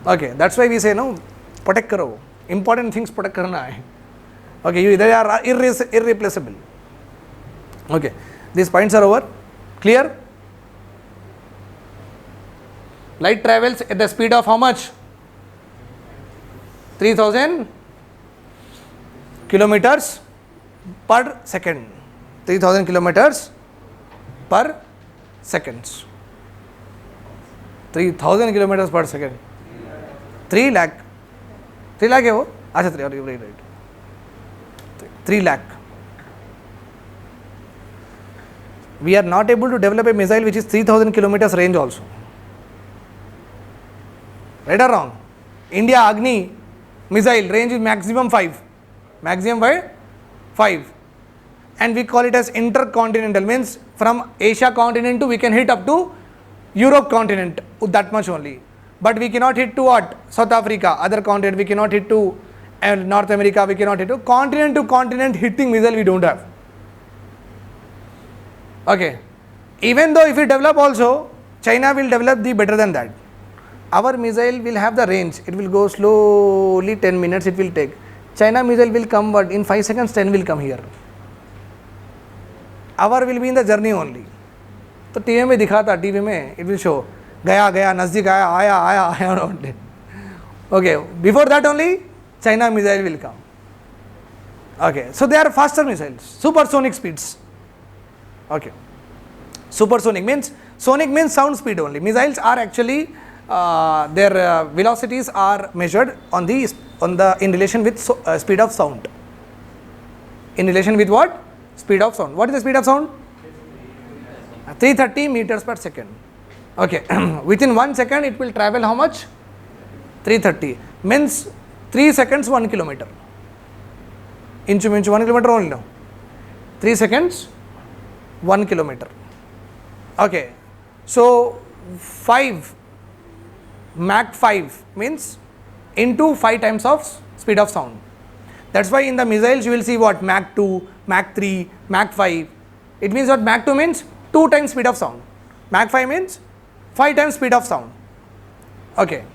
Okay, that's why we say, no, protect karo. Important things protect karna hai. Okay, they are irreplaceable. Okay, these points are over. Clear? Light travels at the speed of how much? 3000 kilometers per second. 3000 kilometers per seconds. 3000 kilometers per second. 3 lakh. 3 lakh है वो? अच्छा 3 right. 3 lakh. We are not able to develop a missile which is 3000 kilometers range also. Right or wrong? India Agni missile range is maximum 5. Maximum by 5. And we call it as intercontinental, means from Asia continent to we can hit up to Europe continent, that much only. But we cannot hit to what? South Africa, other continent, we cannot hit to and North America we cannot hit. Continent to continent hitting missile we don't have. Okay. Even though if we develop also, China will develop the better than that. Our missile will have the range. It will go slowly, 10 minutes it will take. China missile will come, but in 5 seconds 10 will come here. Our will be in the journey only. तो TV में दिखाता, TV में it will show गया गया नज़दीक आया आया आया आया only. Okay, before that only China missile will come. Okay, so they are faster missiles, supersonic speeds. Okay, supersonic means, sonic means sound speed only. Missiles are actually their velocities are measured on the in relation with speed of sound. In relation with what? Speed of sound. What is the speed of sound? 330 meters per second. Okay, within 1 second it will travel how much? 330 means 3 seconds 1 kilometer. Inch 1 kilometer only now. 3 seconds 1 kilometer. Okay, so 5 Mach 5 means into 5 times of speed of sound. That's why in the missiles you will see what? Mach 2, Mach 3, Mach 5. It means what? Mach 2 means 2 times speed of sound. Mach 5 means 5 times speed of sound. Okay,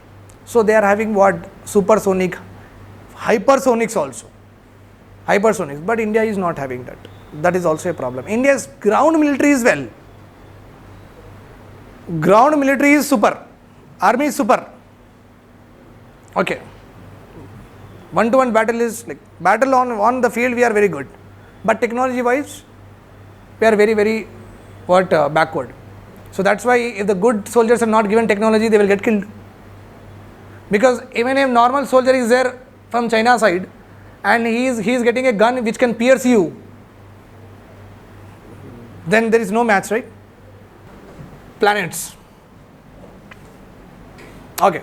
so they are having what? Supersonic, hypersonics also. Hypersonics, but India is not having that. That is also a problem. India's ground military is well. Ground military is super. Army is super. Okay. One-to-one battle is like battle on the field we are very good, but technology wise we are very backward. So that's why if the good soldiers are not given technology, they will get killed. Because even a normal soldier is there from China side and he is getting a gun which can pierce you, then there is no match, right? Planets. Okay.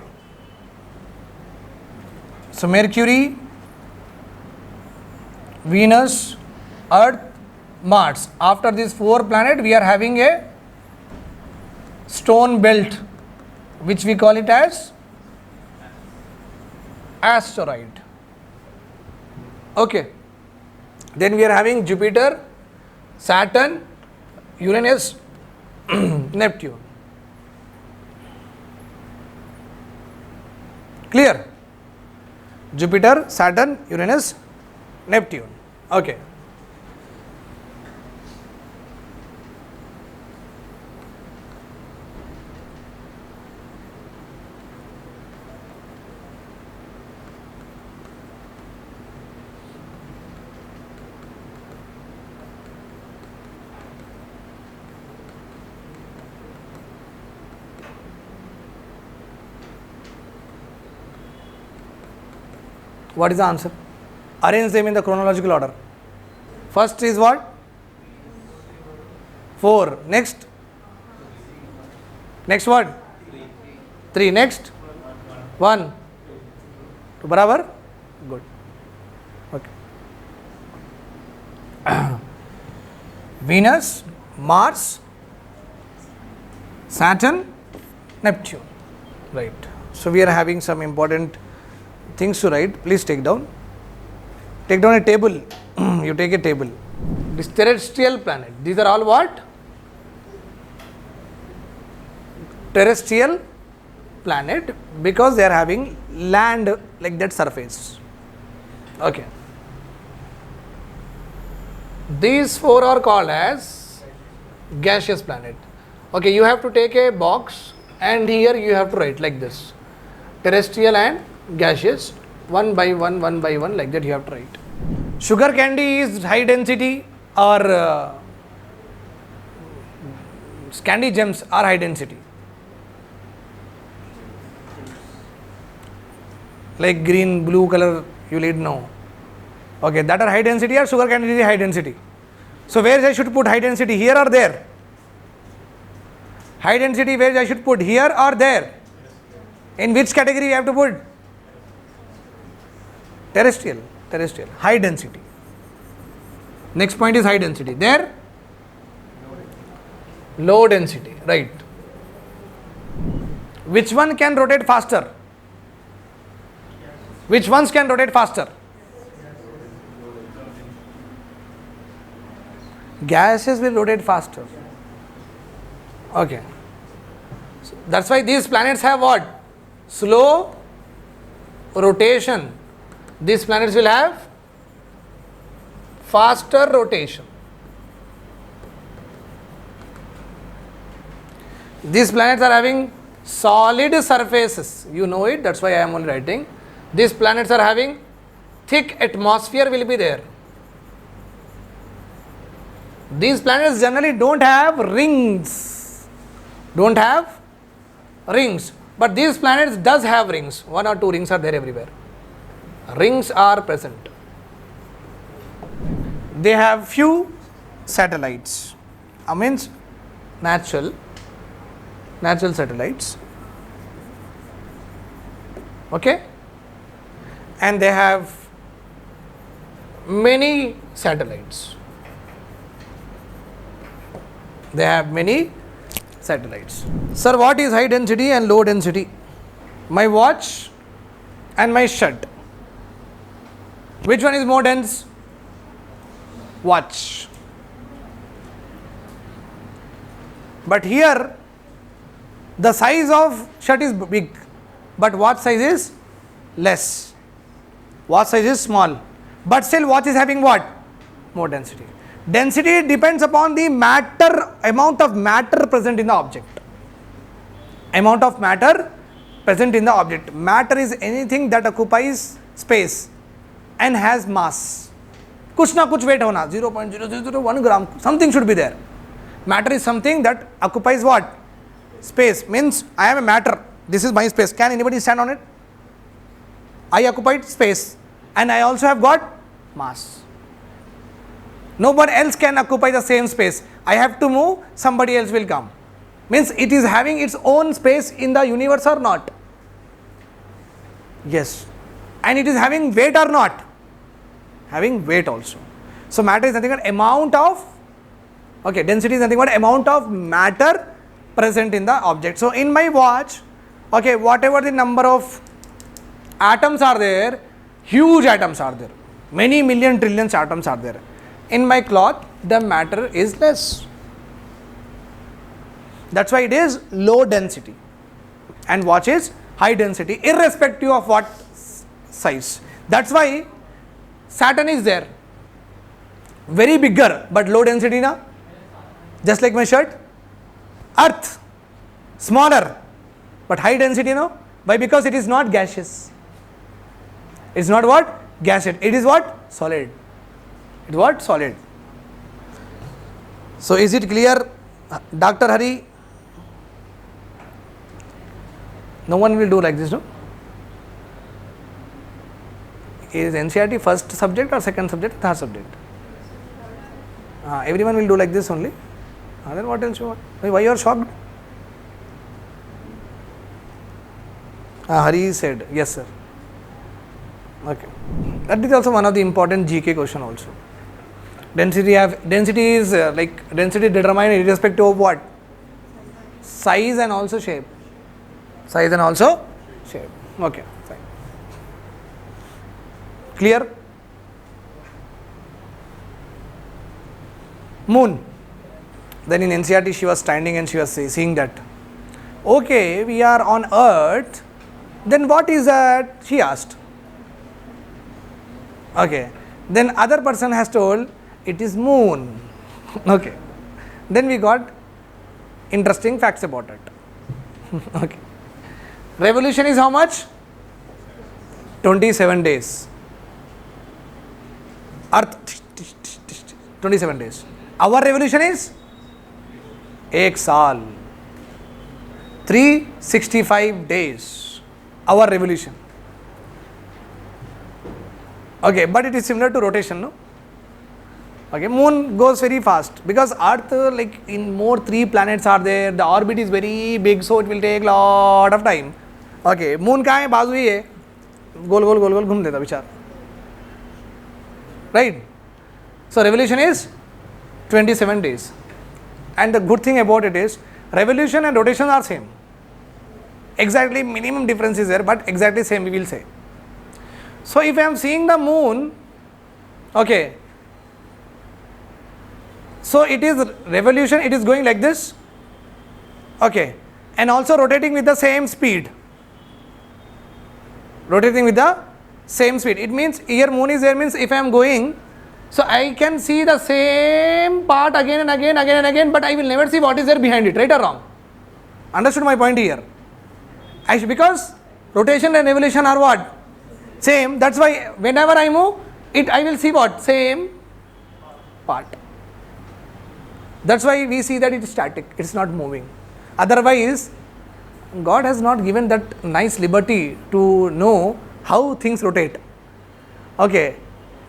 So Mercury, Venus, Earth, Mars. After these 4 planets, we are having a stone belt, which we call it as asteroid. Okay. Then we are having Jupiter, Saturn, Uranus, Neptune. Clear? Jupiter, Saturn, Uranus, Neptune. Okay. What is the answer? Arrange them in the chronological order. First is what? 4. Next? Next what? 3. Next? 1. Barabar? Good. Okay. Venus, Mars, Saturn, Neptune. Right. So we are having some important things to write. Please take down. Take down a table. You take a table. This terrestrial planet. These are all what? Terrestrial planet, because they are having land like that surface. Okay. These 4 are called as gaseous planet. Okay, you have to take a box and here you have to write like this. Terrestrial and gaseous, one by one like that you have to write. Sugar candy is high density or candy gems are high density? Like green, blue color you need know. Okay, that are high density or sugar candy is high density? So where I should put high density, here or there? High density where I should put, here or there? In which category you have to put? Terrestrial, high density. Next point is high density. There? Low density, right. Which one can rotate faster? Which ones can rotate faster? Gases will rotate faster. Okay. So that's why these planets have what? Slow rotation. These planets will have faster rotation. These planets are having solid surfaces. You know it, that's why I am only writing. These planets are having thick atmosphere will be there. These planets generally don't have rings. Don't have rings. But these planets does have rings. 1 or 2 rings are there everywhere. Rings are present. They have few satellites. I means natural satellites. Okay? And they have many satellites. They have many satellites. Sir, what is high density and low density? My watch and my shirt. Which one is more dense? Watch. But here the size of shirt is big, but watch size is less. Watch size is small, but still watch is having what? More density. Density depends upon the amount of matter present in the object. Amount of matter present in the object. Matter is anything that occupies space and has mass. कुछ ना कुछ weight होना, 0.0001 gram, something should be there. Matter is something that occupies what? Space. Means I am a matter. This is my space. Can anybody stand on it? I occupied space and I also have got mass. Nobody else can occupy the same space. I have to move, somebody else will come. Means it is having its own space in the universe or not? Yes. And it is having weight or not? Having weight also. So matter is nothing but amount of, okay, density is nothing but amount of matter present in the object. So in my watch, okay, whatever the number of atoms are there, huge atoms are there. Many million trillions atoms are there. In my cloth, the matter is less. That's why it is low density. And watch is high density, irrespective of what size. That's why Saturn is there. Very bigger, but low density na? Just like my shirt. Earth, smaller, but high density no? Why? Because it is not gaseous. It is not what? Gaseous. It is what? Solid. It is what? Solid. So is it clear, Dr. Hari? No one will do like this, no? Is NCERT first subject or second subject, third subject? Everyone will do like this only. Then what else you want? Why you are shocked? Hari said, yes sir. Okay. That is also one of the important GK question also. Density is density determined irrespective of what? Size and also shape. Size and also shape. Okay, fine. Clear? Moon. Then in NCERT she was standing and she was seeing that. Okay, we are on Earth. Then what is that? She asked. Okay. Then other person has told it is moon. Okay. Then we got interesting facts about it. Okay. Revolution is how much? 27 days. Earth 27 days. Our revolution is 1 saal. 365 days. Our revolution. Okay, but it is similar to rotation, no? Okay, moon goes very fast because Earth, like in more 3 planets are there, the orbit is very big, so it will take lot of time. Okay, moon कहाँ है? बाजू ही है, गोल गोल गोल गोल घूम देता विचार, right? So revolution is 27 days, and the good thing about it is revolution and rotation are same. Exactly minimum difference is there, but exactly same we will say. So if I am seeing the moon, okay, so it is revolution, it is going like this, okay, and also rotating with the same speed. Rotating with the same speed. It means here moon is there, means if I am going, so I can see the same part again and again, but I will never see what is there behind it, right or wrong? Understood my point here? Because rotation and revolution are what? Same. That's why whenever I move, I will see what? Same part. That's why we see that it is static, it is not moving. Otherwise, God has not given that nice liberty to know how things rotate. Okay.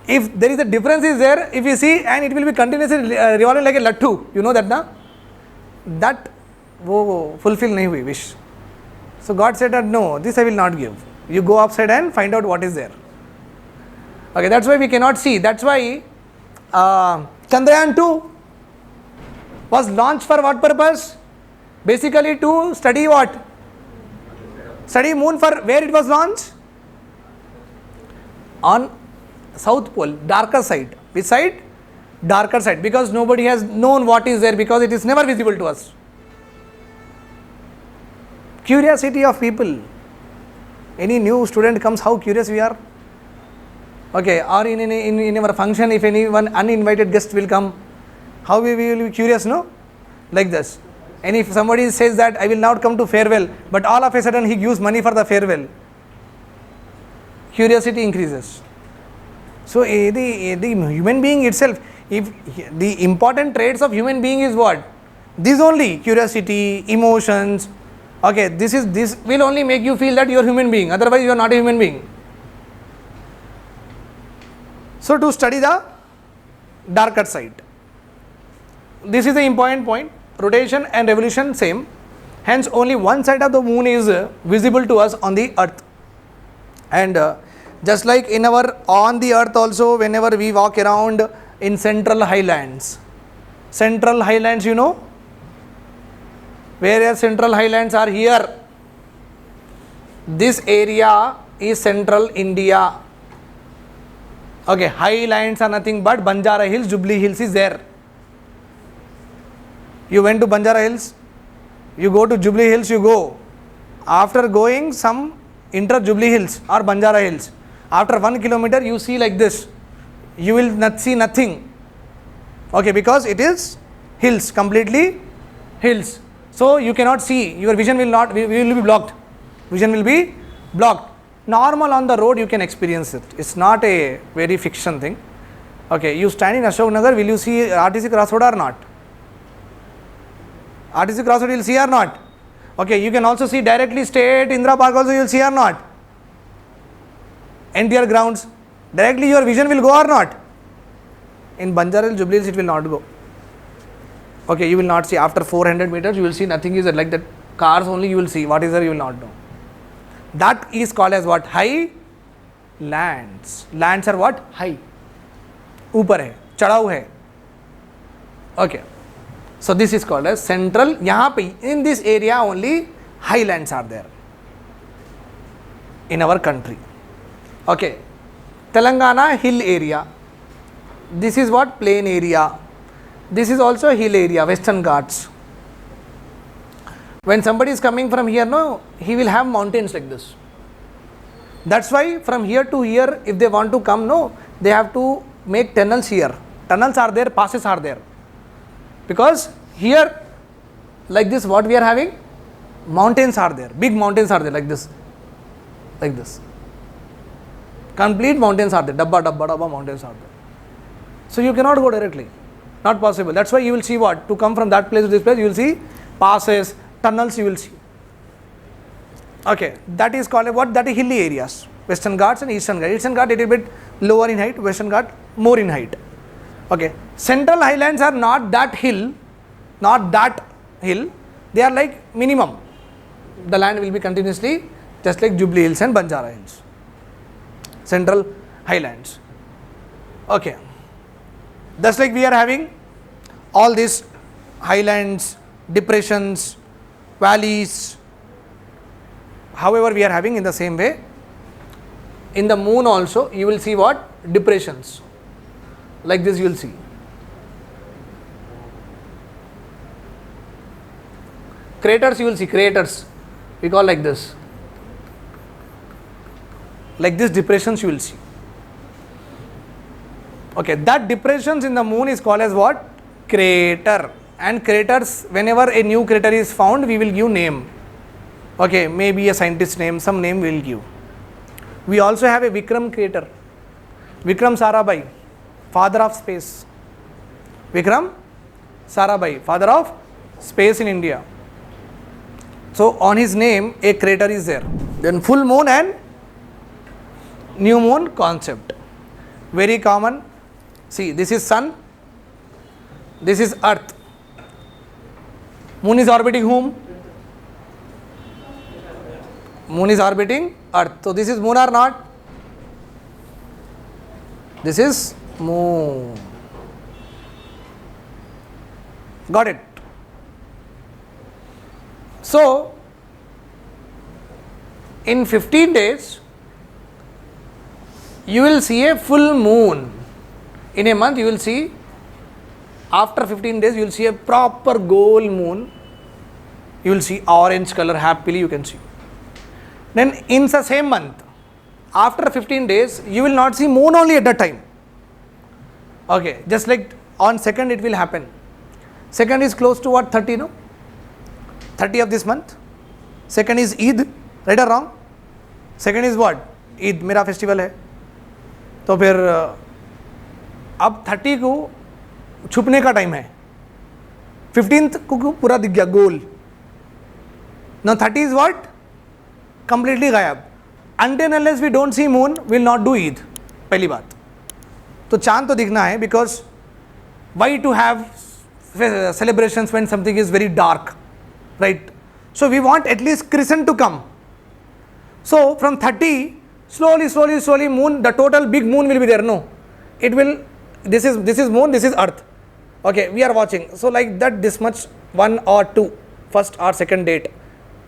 If there is a difference is there, if you see, and it will be continuously revolving like a lattu, you know that na? That wo fulfill nahi hui wish. So God said that no, this I will not give. You go upside and find out what is there. Okay, that's why we cannot see. That's why Chandrayaan 2 was launched for what purpose? Basically to study what? Study moon. For where it was launched? On South Pole, darker side. Which side? Darker side, because nobody has known what is there, because it is never visible to us. Curiosity of people. Any new student comes, how curious we are. Okay, or in our function, if anyone uninvited guest will come, how we will be curious, no? Like this. And if somebody says that I will not come to farewell, but all of a sudden he gives money for the farewell, curiosity increases. So the human being itself, if the important traits of human being is what? This only, curiosity, emotions. Okay, this will only make you feel that you are human being, otherwise you are not a human being. So to study the darker side, this is the important point. Rotation and revolution same, hence only one side of the moon is visible to us on the earth. And just like on the earth also, whenever we walk around in central highlands, you know, whereas central highlands are here, this area is central India. Okay, highlands are nothing but Banjara Hills, Jubilee Hills is there. You went to Banjara Hills, you go to Jubilee Hills, you go. After going some inter Jubilee Hills or Banjara Hills, after 1 kilometer you see like this, you will not see nothing. Okay, because it is hills, completely hills. So you cannot see, your vision will be blocked. Vision will be blocked. Normal on the road you can experience it. It's not a very fiction thing. Okay, you stand in Ashok Nagar, will you see RTC crossroad or not? RTC crossroad you will see or not? Okay, you can also see directly straight Indira Park also you will see or not? NTR grounds, directly your vision will go or not? In Banjara Hills, Jubilee Hills it will not go. Okay, you will not see. After 400 meters you will see nothing is there, like that. Cars only you will see, what is there you will not know. That is called as what? High lands. Lands are what? High. Upar hai, chadau hai. Okay. So this is called as central. Yahan pe, in this area only highlands are there in our country. Okay. Telangana hill area. This is what? Plain area. This is also hill area, Western Ghats. When somebody is coming from here, no, he will have mountains like this. That's why from here to here, if they want to come, no, they have to make tunnels here. Tunnels are there, passes are there. Because here, like this, what we are having? Mountains are there, big mountains are there, like this. Like this. Complete mountains are there, dabba mountains are there. So you cannot go directly. Not possible. That's why you will see what? To come from that place to this place, you will see passes, tunnels you will see. Okay, that is called what? That is hilly areas. Western Ghats and Eastern Ghats. Eastern Ghats a little bit lower in height, Western Ghats more in height. Okay, Central Highlands are not that hill, they are like minimum. The land will be continuously just like Jubilee Hills and Banjara Hills. Central Highlands. Okay. Just like we are having all these highlands, depressions, valleys, however we are having in the same way, in the moon also you will see what? Depressions. Like this you will see. Craters you will see, craters. We call like this. Like this depressions you will see. Okay, that depressions in the moon is called as what? Crater. And craters, whenever a new crater is found, we will give name. Okay, maybe a scientist name, some name we will give. We also have a Vikram crater. Vikram Sarabhai, father of space. Vikram Sarabhai, father of space in India. So on his name, a crater is there. Then full moon and new moon concept. Very common. See, this is sun. This is earth. Moon is orbiting whom? Moon is orbiting earth. So this is moon or not? This is moon. Got it? So in 15 days you will see a full moon. In a month you will see, after 15 days you will see a proper gold moon. You will see orange color, happily you can see. Then in the same month, after 15 days, you will not see moon only at that time. Okay, just like on 2nd it will happen. 2nd is close to what? 30, no? 30 of this month. 2nd is Eid, right or wrong? 2nd is what? Eid, मेरा festival है. तो फिर अब 30 को छुपने का time है. 15th को पूरा दिख गया गोल. Now 30 is what? Completely गायब. Until unless we don't see moon, we will not do Eid. पहली बात. तो चांद तो दिखना है, because why to have celebrations when something is very dark, right? So we want at least crescent to come. So from 30, slowly moon, the total big moon will be there. No, it will. This is moon. This is earth. Okay, we are watching. So like that, this much 1 or 2, first or second date,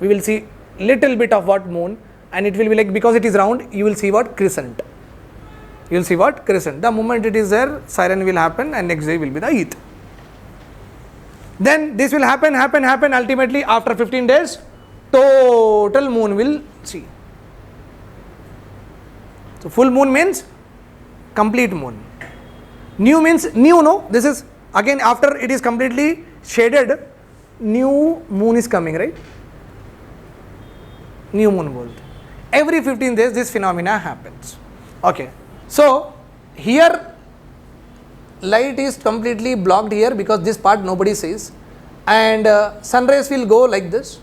we will see little bit of what moon, and it will be like, because it is round, you will see what? Crescent. You will see what? Crescent. The moment it is there, siren will happen, and next day will be the Eid. Then this will happen. Ultimately, after 15 days, total moon will see. So full moon means complete moon. New means new, no? This is again after it is completely shaded, new moon is coming, right? New moon bolte. Every 15 days this phenomena happens. Okay. So here light is completely blocked here, because this part nobody sees, and sun rays will go like this.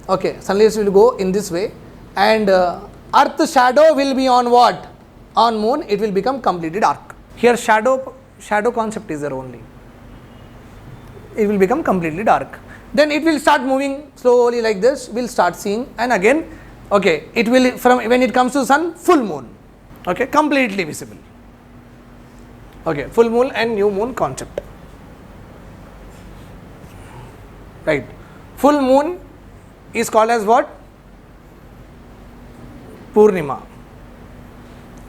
Okay, sun rays will go in this way, and earth shadow will be on what? On moon, it will become completely dark. Here shadow concept is there only. It will become completely dark. Then it will start moving slowly like this. We'll start seeing, and again, okay, it will, from when it comes to sun, full moon. Okay, completely visible. Okay, full moon and new moon concept. Right. Full moon is called as what? Purnima.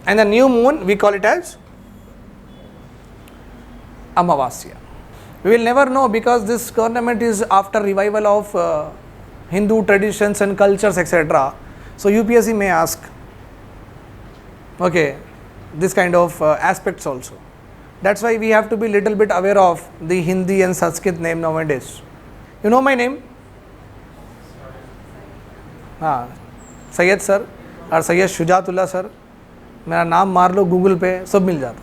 And the new moon, we call it as Amavasya. We will never know, because this tournament is after revival of Hindu traditions and cultures, etc. So UPSC may ask, okay, this kind of aspects also. That's why we have to be little bit aware of the Hindi and Sanskrit name nowadays. You know my name? हाँ, Syed sir और Syed Shujatullah sir. मेरा नाम मार लो Google पे, सब मिल जाता.